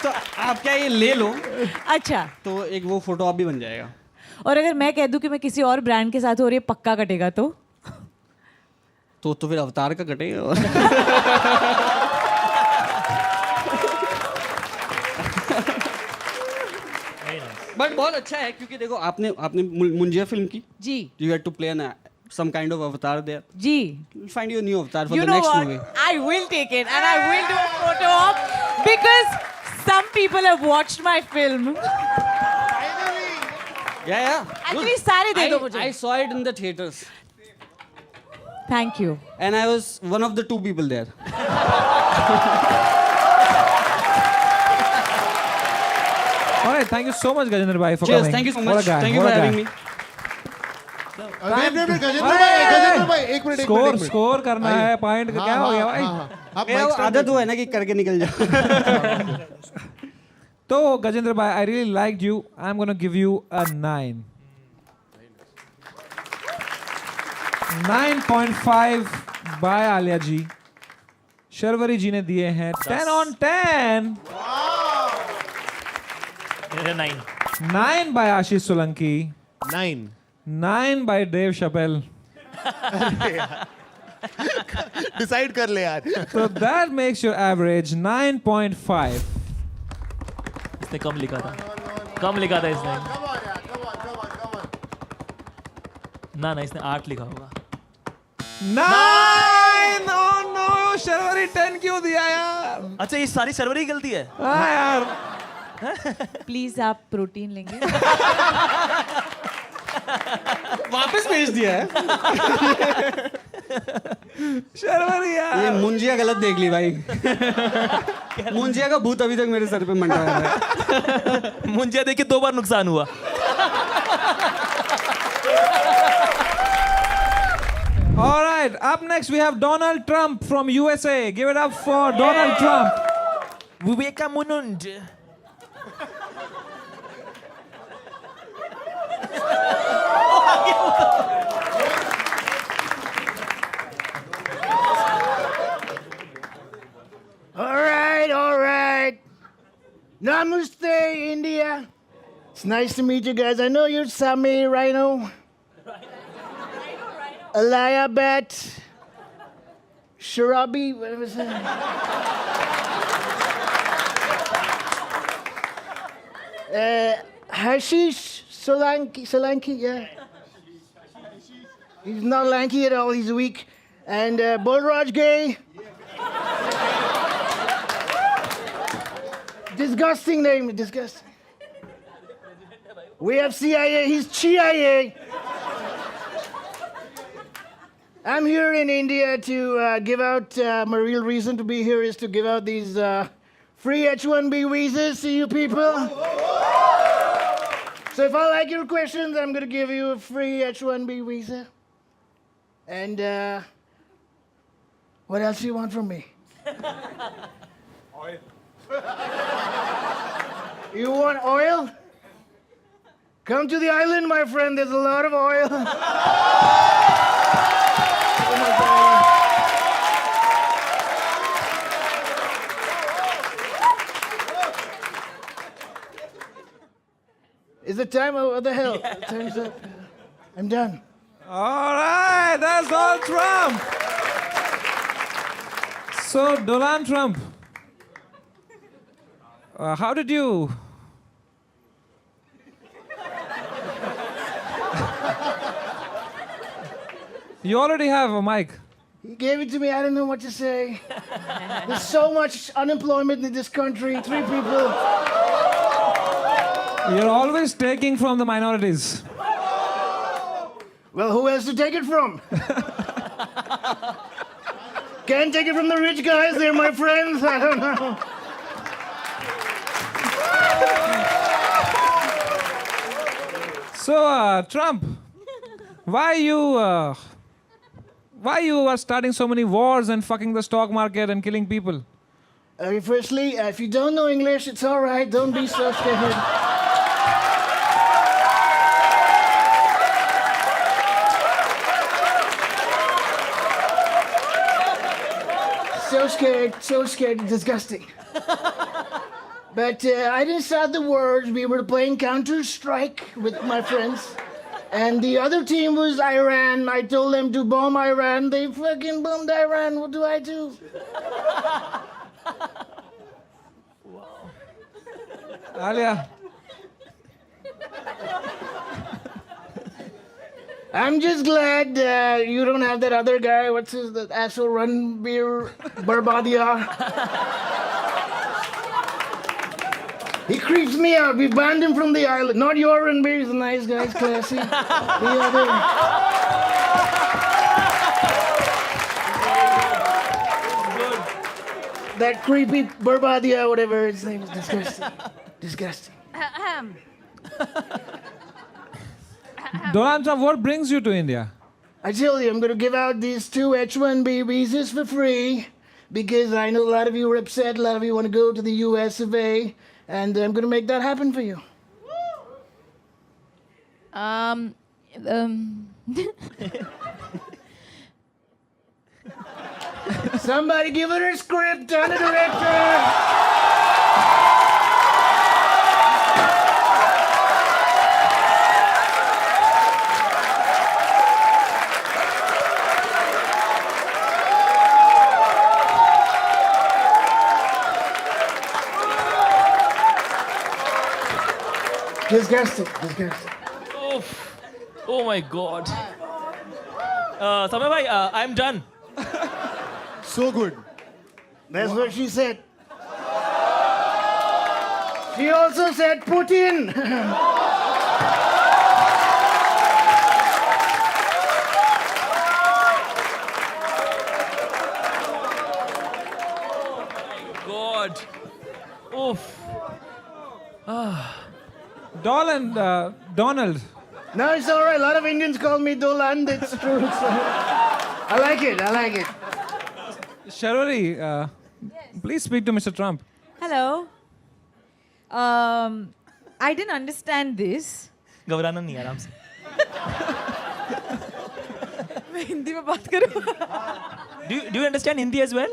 तो आप क्या ये ले लो अच्छा. तो एक वो फोटो आप भी बन जाएगा. और अगर मैं कह दूं कि मैं किसी और ब्रांड के साथ हो और ये पक्का कटेगा तो? तो फिर अवतार का कटेगा। बट बहुत अच्छा है क्योंकि देखो आपने मुंजिया फिल्म की जी you had to play an some kind of avatar there. जी You'll find your new avatar for you the know next what? movie. I will take it and I will do a photo op because some people have watched my film. Yeah. Actually, सारे दे दो मुझे. I saw it in the theaters. Thank you. And I was one of the 2 people there. All right, thank you so much, Gajendra bhai, for Cheers. coming. Thank you so What a much. guy, Thank you what for a having guy. me. Wait Gajendra भाई एक minute score करना है point का क्या हो गया भाई? मेरा वो आदत हुआ है ना कि करके निकल जाओ। तो गजेंद्र भाई, I really liked you. I'm gonna give you a 9. 9.5 by Alia जी। शर्वरी जी ने दिए हैं 10 on 10. 9 9 by Ashish Solanki. 9 by Dave Chappelle. Decide कर ले यार। So that makes your average 9.5. इसने कम लिखा था इसने। ना इसने 8 लिखा होगा। 9! Oh no! शर्वरी 10 क्यों दिया यार? अच्छा ये सारी सर्वर की गलती है। हाँ यार। प्लीज आप प्रोटीन लेंगे. वापस भेज दिया है। शर्वरी यार। ये मुंजिया गलत देख ली भाई। मुंजिया का भूत अभी तक मेरे सर पे मंडरा रहा है। मुंजिया देख के 2 बार नुकसान हुआ। All right, up next we have Donald Trump from USA. Give it up for Donald Trump. Vivekananda. All right. Namaste, India. It's nice to meet you guys. I know you're Sami Rhino. Alaya Bat. Sharabi. What was that? Hashish Solanki, yeah. He's not lanky at all. He's weak. And Bolraj Gay. Disgusting name, disgusting. We have CIA, he's CIA. I'm here in India to give out, my real reason to be here is to give out these free H-1B visas to you people. So if I like your questions, I'm going to give you a free H-1B visa. And what else do you want from me? Oil. You want oil? Come to the island, my friend. There's a lot of oil. Oh my God. Is the time? What the hell? Time's up. I'm done. All right, that's Donald Trump. So, Donald Trump, how did you? You already have a mic. He gave it to me. I don't know what to say. There's so much unemployment in this country. 3 people. You're always taking from the minorities. Well, who else to take it from? Can't take it from the rich guys. They're my friends. I don't know. So, Trump, why you are starting so many wars and fucking the stock market and killing people? Firstly, if you don't know English, it's all right. Don't be so scared. So scared, disgusting. But I didn't start the wars. We were playing Counter-Strike with my friends. And the other team was Iran. I told them to bomb Iran. They fucking bombed Iran. What do I do? Alia. I'm just glad you don't have that other guy. What's his the asshole Ranbir Barbadia? He creeps me out. We banned him from the island. Not your Ranbir. He's a nice guy. He's classy. The other. That creepy Barbadia, whatever his name is, disgusting. Disgusting. Donald Trump, what brings you to India? I tell you, I'm going to give out these 2 H-1B visas for free because I know a lot of you are upset. A lot of you want to go to the US of A, and I'm going to make that happen for you. Somebody give her a script on the director. Disgusting. Disgusting. Oh my God. Samay bhai, I'm done. So good. That's what she said. She also said Putin. God. Oof. Donald. No, it's all right. A lot of Indians call me Doland. It's true. I like it. I like it. Sharori, please speak to Mr. Trump. Hello. I didn't understand this. घबराना नहीं आराम से. मैं हिंदी में बात करूँ. Do you understand Hindi as well?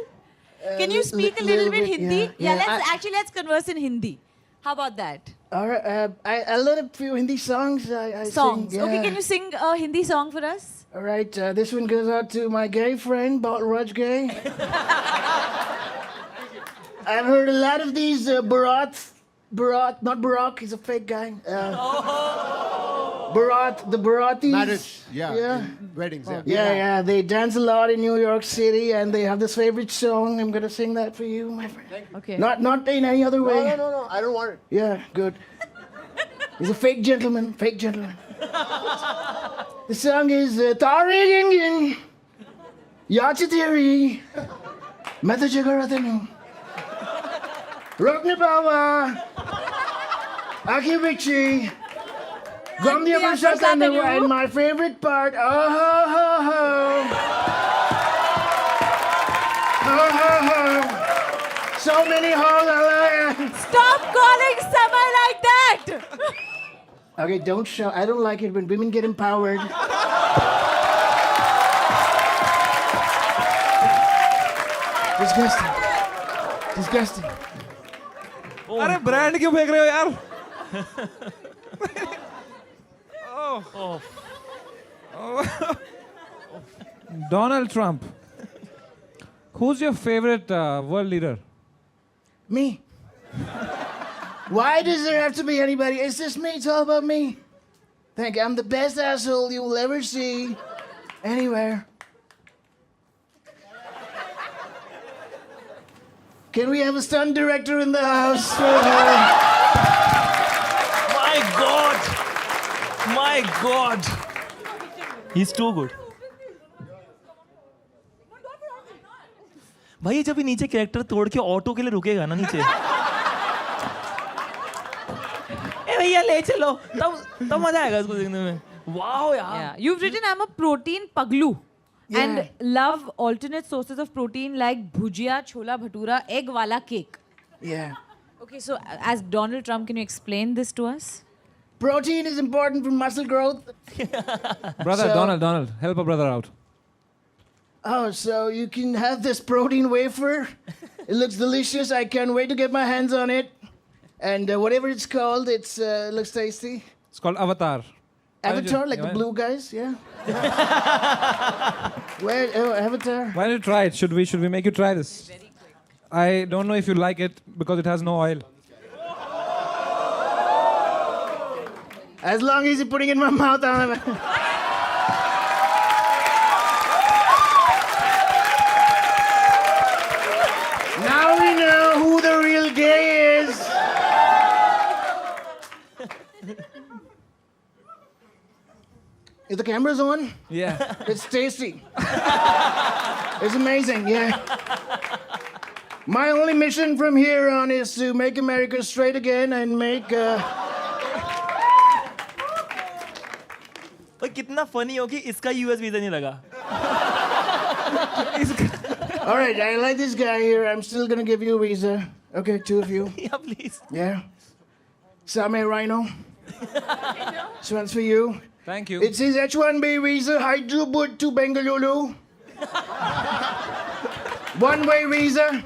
Can you speak a little bit Hindi? yeah. Let's converse in Hindi. How about that? All right. I learned a few Hindi songs. I Songs. Sing, Okay, yeah. can you sing a Hindi song for us? All right. This one goes out to my gay friend, Balraj Gay. I've heard a lot of these Bharat, not Barack, he's a fake guy. Bharat, the Bharatis. Marriage. Yeah. Yeah. Weddings. Yeah. Yeah, they dance a lot in New York City, and they have this favorite song. I'm gonna sing that for you, my friend. Okay. Not in any other way. No. I don't want it. Yeah, good. He's a fake gentleman, fake gentleman. The song is Tari Ging Yachitiri Metajaгаратenu Rokni Bawa Aki Vichi Gomdia Vashatanu, and my favorite part, oh ho ho ho. Ho ho ho. So many hoes. Stop calling Samay like that! Okay, don't shout. I don't like it when women get empowered. Disgusting. Disgusting. अरे brand क्यों फेंक रहे हो यार? Donald Trump. Who's your favorite world leader? Me. Why does there have to be anybody? It's just me. It's all about me. Thank you. I'm the best asshole you will ever see anywhere. Can we have a stunt director in the house? My God. My God. He's too good. भाई जब ये नीचे character तोड़ के auto के लिए रुकेगा ना नीचे, ए भैया ले चलो, तब मजा आएगा इसको देखने में. वाओ यार. Yeah. You've written I'm a protein paglu. And love alternate sources of protein like bhujia, chola bhatura, egg wala cake. Yeah. Okay, so as Donald Trump, can you explain this to us? Protein is important for muscle growth. Brother, Donald, help a brother out. Oh, so you can have this protein wafer. It looks delicious. I can't wait to get my hands on it. And whatever it's called, it looks tasty. It's called Avatar. Avatar, like the blue guys, yeah. Where? Oh, Avatar. Why don't you try it? Should we make you try this? I don't know if you like it because it has no oil. As long as you're putting it in my mouth, I'll have it. Now we know who the real gay is. Is the camera's on? Yeah. It's tasty. It's amazing, yeah. My only mission from here on is to make America straight again and make. पर कितना funny हो कि इसका US visa नहीं लगा. All right, I like this guy here. I'm still gonna give you a visa. Okay, two of you. Yeah, please. Yeah. Same Rhino. This one's for you. Thank you. It says H1B visa, Hyderabad to Bengaluru. One-way visa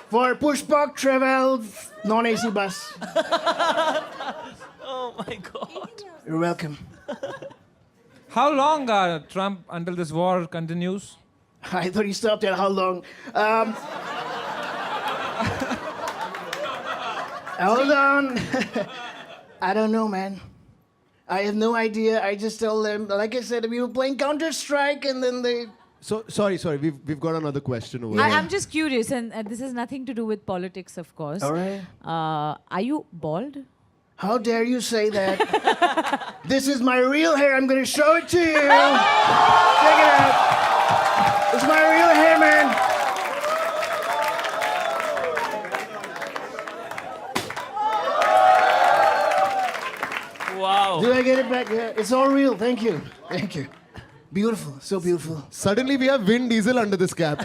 for Pushpak travel, non-AC bus. Oh my God. You're welcome. How long, Trump, until this war continues? I thought you stopped at how long. Hold on. I don't know, man. I have no idea. I just tell them, like I said, we were playing Counter-Strike and then they... So, sorry. We've got another question over here. I'm just curious, and this has nothing to do with politics, of course. All right. Are you bald? How dare you say that? This is my real hair. I'm going to show it to you. Check it out. It's my real hair, man. Wow. Do I get it back? Yeah, it's all real. Thank you. Thank you. Beautiful. So beautiful. Suddenly we have Vin Diesel under this cap.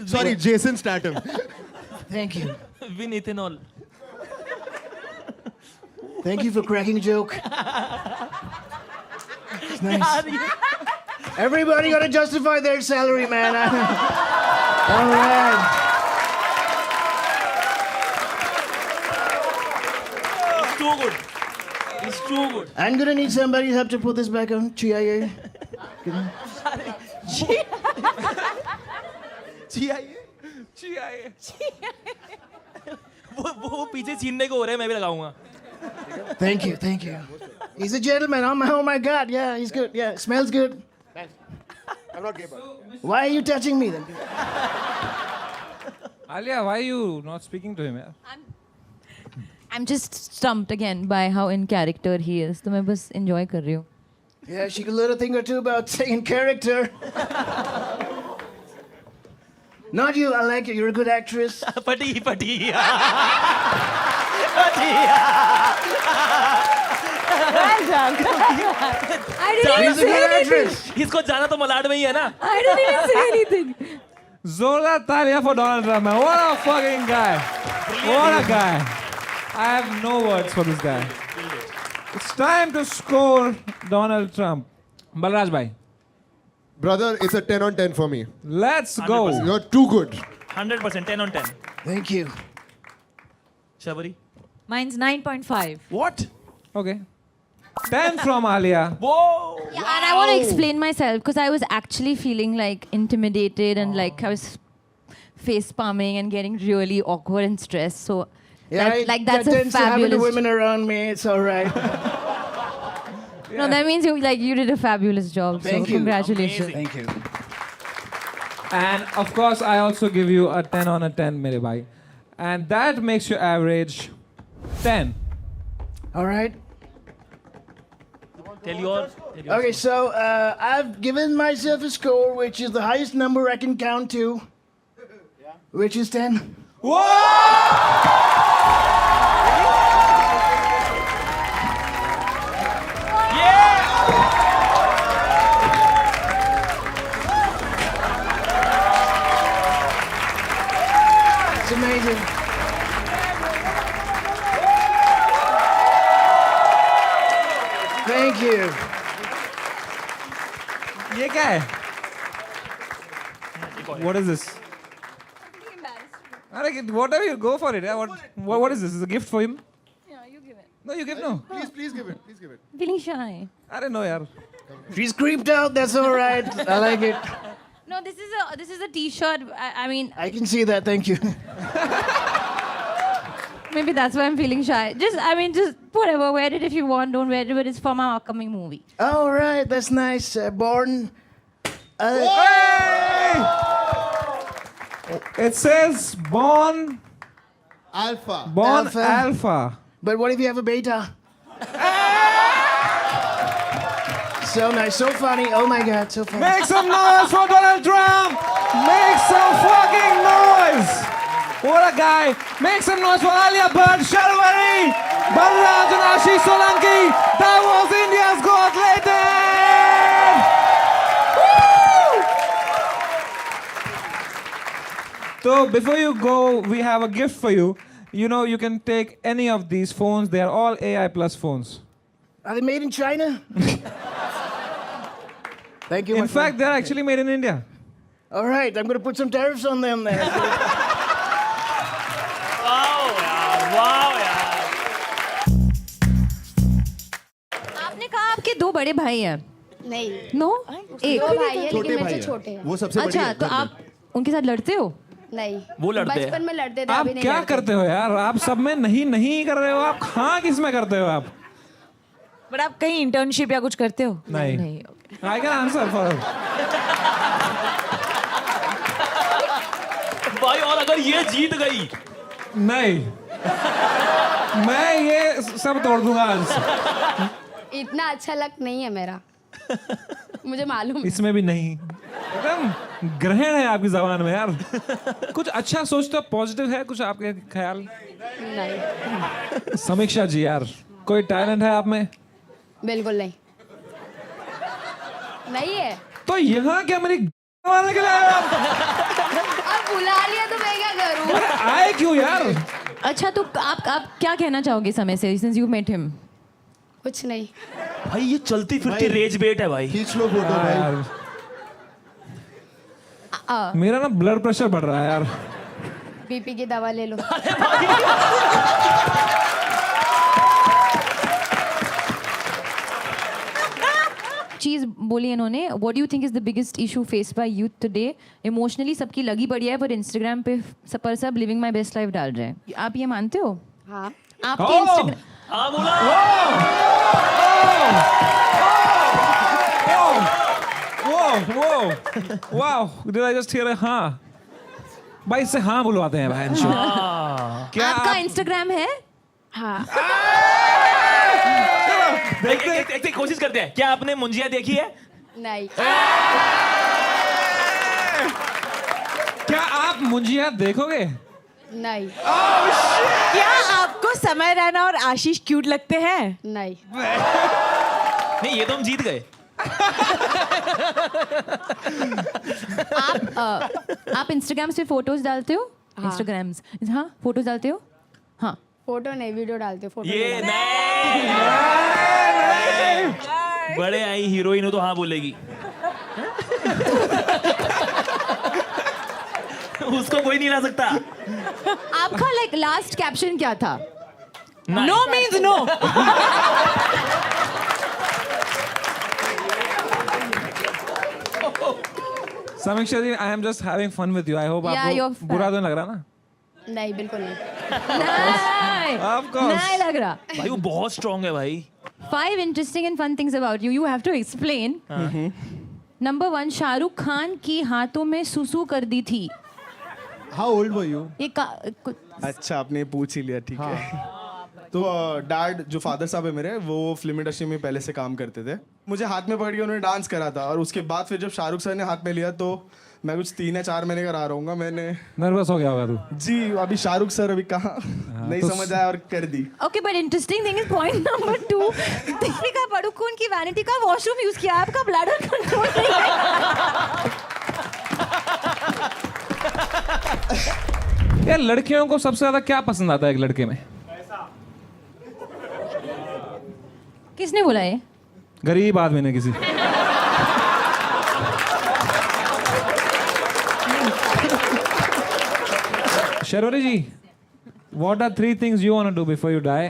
Sorry, Jason Statham. Thank you. Win ethanol. Thank you for cracking a joke. It's nice. Everybody got to justify their salary, man. All right. It's too good. It's too good. I'm going to need somebody's help to put this back on. CIA. वो पीछे छीनने को हो रहा है, मैं भी लगाऊंगा. Thank you. Thank you. He's a gentleman. Oh my God. Yeah, he's good. Yeah, smells good. I'm not gay, Why are you touching me then? Alia, why are you not speaking to him? Yeah? I'm just stumped again by how in character he is. तो मैं बस enjoy कर रही हूँ. Yeah, she could learn a thing or two about saying character. Not you. I like you. You're a good actress. पटी. Well done. I didn't even She's a say good anything. actress. इसको जाना तो मलाड में ही है ना. I didn't even say anything. Zola Talia for Donald Trump, man. What a fucking guy. What a guy. I have no words for this guy. It's time to score Donald Trump. Balraj bhai. Brother, it's a 10 on 10 for me. Let's go. 100%. You're too good. 100%, 10 on 10. Thank you. Shabari. Mine's 9.5. What? Okay. 10 from Alia. Whoa. Yeah, and I want to explain myself because I was actually feeling like intimidated and like I was face palming and getting really awkward and stressed. So Yeah, that's a tends to happen to fabulous. women around me. It's all right. No, that means you did a fabulous job. Thank so you. Congratulations. Thank you. And of course, I also give you a 10 on a 10, mere bhai. And that makes your average 10. All right. Tell your Okay, so I've given myself a score which is the highest number I can count to, which is 10. It's amazing. Thank you. ये क्या है? What is this? Whatever you go for it. Yeah? What is this? Is it a gift for him? Yeah, you give it. No, you give no. Please give it. Please give it. Feeling shy. अरे no यार. She's creeped out. That's all right. I like it. No, this is a T-shirt. I mean, I can see that. Thank you. maybe that's why I'm feeling shy. Just whatever. Wear it if you want. Don't wear it, but it's from our upcoming movie. All right. That's nice. Born. It says born Alpha. alpha. But what if you have a beta? So nice. So funny. Oh my God. So funny. Make some noise for Donald Trump! Make some fucking noise! What a guy! Make some noise for Alia Bhatt, Sharvari, Balraj and Ashish Solanki! That was India's Got Latent! Woo! So before you go, we have a gift for you. You know, you can take any of these phones. They are all AI plus phones. Are they made in China? Thank you. In my fact, friend. they're actually made in India. All right. I'm going to put some tariffs on them then. आपने कहा आपके दो बड़े भाई हैं. नहीं no? एक. दो भाई है छोटे लेकिन भाई मेरे से छोटे हैं. हैं वो सबसे बड़ी अच्छा, है तो घर में. आप उनके साथ लड़ते हो? नहीं वो लड़ते हैं. बचपन में लड़ते थे आप अभी नहीं क्या लड़ते। करते हो यार? आप सब में नहीं कर रहे हो. आप हाँ किस में करते हो आप? बट आप कहीं इंटर्नशिप या कुछ करते हो? नहीं. नहीं. Okay. I can answer for her. भाई और अगर ये जीत गई नहीं. मैं ये सब तोड़ दूंगा आज. इतना अच्छा लक नहीं है मेरा मुझे मालूम है। इसमें भी नहीं. एकदम ग्रहण है आपकी जबान में यार. कुछ अच्छा सोचते हो, पॉजिटिव है कुछ आपके ख्याल? नहीं समीक्षा जी यार, कोई टैलेंट है आप में? बिल्कुल नहीं नहीं है। तो यहाँ क्या मेरी मारने के लिए आए आप? अब बुला लिया तो मैं क्या करूं? आए क्यों यार? अच्छा, तो आप क्या कहना चाहोगे समय से, since you met him? कुछ नहीं। भाई ये चलती फिरती रेज बेट है भाई. खींच लो फोटो भाई. यार मेरा ना ब्लड प्रेशर बढ़ रहा है यार. बीपी की दवा ले लो। चीज बोली इन्होंने. What do you think is the biggest issue faced by youth today? Emotionally सबकी लगी बढ़िया है, पर इंस्टाग्राम पे सब लिविंग माय बेस्ट लाइफ डाल रहे हैं. आप ये मानते हो? हाँ आपके इंस्टाग्राम हाँ बोला. Whoa! Wow! Did I just hear a हाँ? भाई इससे हाँ बुलवाते हैं भाई. क्या आपका आप इंस्टाग्राम है? हाँ एक कोशिश करते हैं. क्या आपने मुंजिया देखी है? नहीं क्या आप मुंजिया देखोगे? नहीं क्या आपको समय रैना और आशीष क्यूट लगते हैं? नहीं नहीं ये तो हम जीत गए. आप इंस्टाग्राम से फोटोज डालते हो? इंस्टाग्राम्स हाँ फोटोज डालते हो? हाँ. फोटो नहीं वीडियो डालते फोटो ये नहीं नहीं. बड़े आई हीरोइन हो तो हाँ बोलेगी. उसको कोई नहीं ला सकता. आपका लास्ट कैप्शन क्या था? No means no. Sameeksha ji, I am just having fun with you. I hope Yeah, आपको you're बुरा तो नहीं लग रहा ना? नहीं बिल्कुल नहीं। नहीं, Of course. नहीं लग रहा. भाई वो बहुत स्ट्रांग है भाई. 5 interesting and fun things about you. You have to explain. Number 1, Shahrukh Khan की हाथों में सुसु कर दी थी. How old were you? ये अच्छा आपने पूछ ही लिया. ठीक है. तो डैड जो फादर साहब है मेरे, वो फिल्म इंडस्ट्री में पहले से काम करते थे. मुझे हाथ में पकड़ के उन्होंने डांस करा था, और उसके बाद फिर जब शाहरुख सर ने हाथ में लिया तो मैं कुछ 3 या 4 महीने का रहा रहूँगा. मैंने नर्वस हो गया होगा तू. जी अभी शाहरुख सर अभी कहाँ नहीं तो समझ आया और कर दी. Okay, but interesting thing is point number 2. Deepika Padukone की वैनिटी का वॉशरूम यूज किया. आपका ब्लैडर कंट्रोल नहीं है. यार लड़कियों को सबसे ज्यादा क्या पसंद आता है एक लड़के में? किसने बोला ये? गरीब आदमी ने किसी. Sharvari ji, what are 3 things you want to do before you die?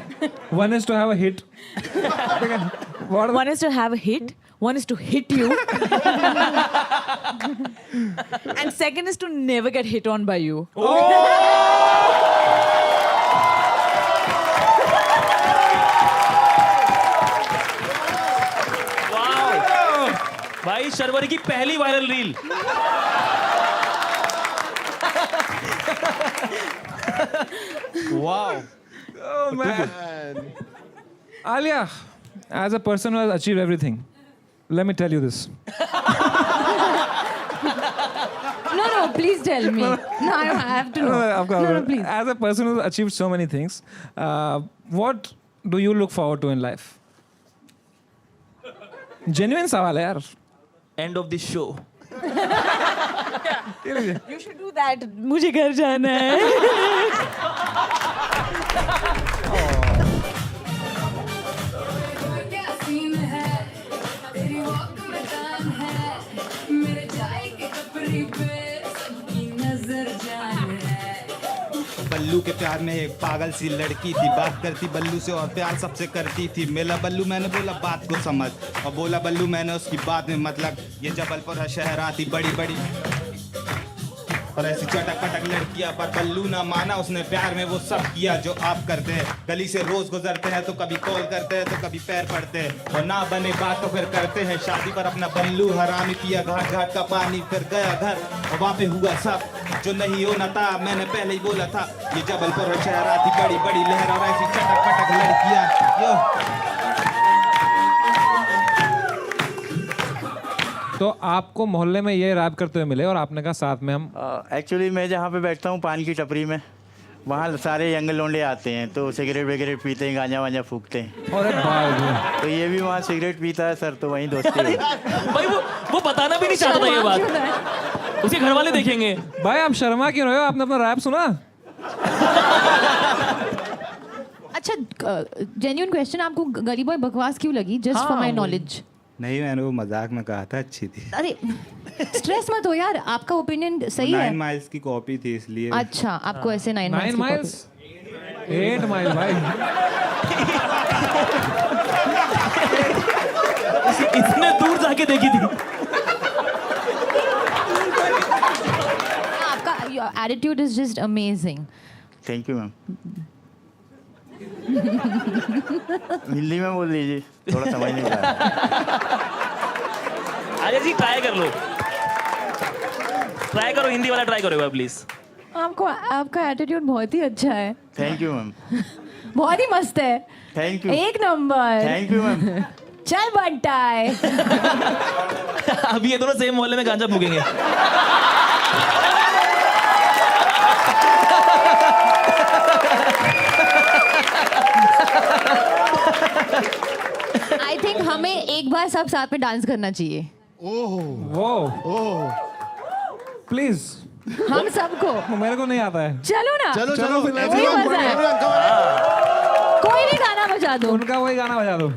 One is to have a hit. What? One is to have a hit. One is to hit you. And second is to never get hit on by you. भाई शर्वरी की पहली viral reel. Wow. Oh man. Alia, as a person who has achieved everything, let me tell you this. No, please tell me. No, I have to know. Of course. No, please. As a person who's achieved so many things, what do you look forward to in life? Genuine सवाल है यार. End of the show. You should do that. मुझे घर जाना है. बल्लू के प्यार में एक पागल सी लड़की थी, बात करती बल्लू से और प्यार सबसे करती थी. मिला बल्लू, मैंने बोला बात को समझ, और बोला बल्लू मैंने उसकी बात में मतलब, ये जबलपुर है शहर आती बड़ी बड़ी और ऐसी चटक पटक लड़कियां, पर बल्लू ना माना, उसने प्यार में वो सब किया जो आप करते हैं. गली से रोज गुजरते हैं तो कभी कॉल करते हैं तो कभी पैर पड़ते हैं, और ना बने बात तो फिर करते हैं शादी पर अपना बल्लू हरामी. पिया घाट घाट का पानी, फिर गया घर और वहाँ पे हुआ सब जो नहीं होना था. मैंने पहले ही बोला था, ये जबलपुर और शहर आती बड़ी बड़ी लहर और ऐसी चटक पटक लड़कियां. तो आपको मोहल्ले में ये रैप करते हुए मिले और आपने कहा साथ में हम. एक्चुअली मैं जहाँ पे बैठता हूँ पान की टपरी में, वहाँ सारे यंग लोंडे आते हैं तो सिगरेट वगैरह पीते हैं, गांजा वांजा फूकते हैं. अरे भाई, तो ये भी वहाँ सिगरेट पीता है सर, तो वहीं दोस्ती है. भाई वो बताना भी नहीं चाहता था ये बात. उसके घर वाले देखेंगे. भाई आप शर्मा क्यों रहे हो? आपने अपना रैप सुना? अच्छा, जेन्युइन क्वेश्चन, आपको गली बॉय बकवास क्यों लगी? Just for my knowledge. नहीं, मैंने वो मजाक में कहा था, अच्छी थी. अरे स्ट्रेस मत हो यार, आपका ओपिनियन सही है. 9 माइल्स की कॉपी थी इसलिए. अच्छा, आपको ऐसे 9 माइल्स 8 माइल भाई. इतने दूर जाके देखी थी. आपका attitude is just amazing. Thank you ma'am. Hindi में बोल दीजिए, थोड़ा समझ नहीं आ रहा. आर्या जी ट्राई कर लो, ट्राई करो, हिंदी वाला ट्राई करो प्लीज. आपको आपका एटीट्यूड बहुत ही अच्छा है. Thank you ma'am. बहुत ही मस्त है. Thank you. एक नंबर. Thank you ma'am. चल बंटाए. अभी ये दोनों सेम मोहल्ले में गांजा फूकेंगे. आई थिंक हमें एक बार सब साथ में डांस करना चाहिए. वो प्लीज. हम सबको. मेरे को नहीं आता है. चलो ना. चलो वही मजा है. कोई भी गाना बजा दो. उनका वही गाना बजा दो.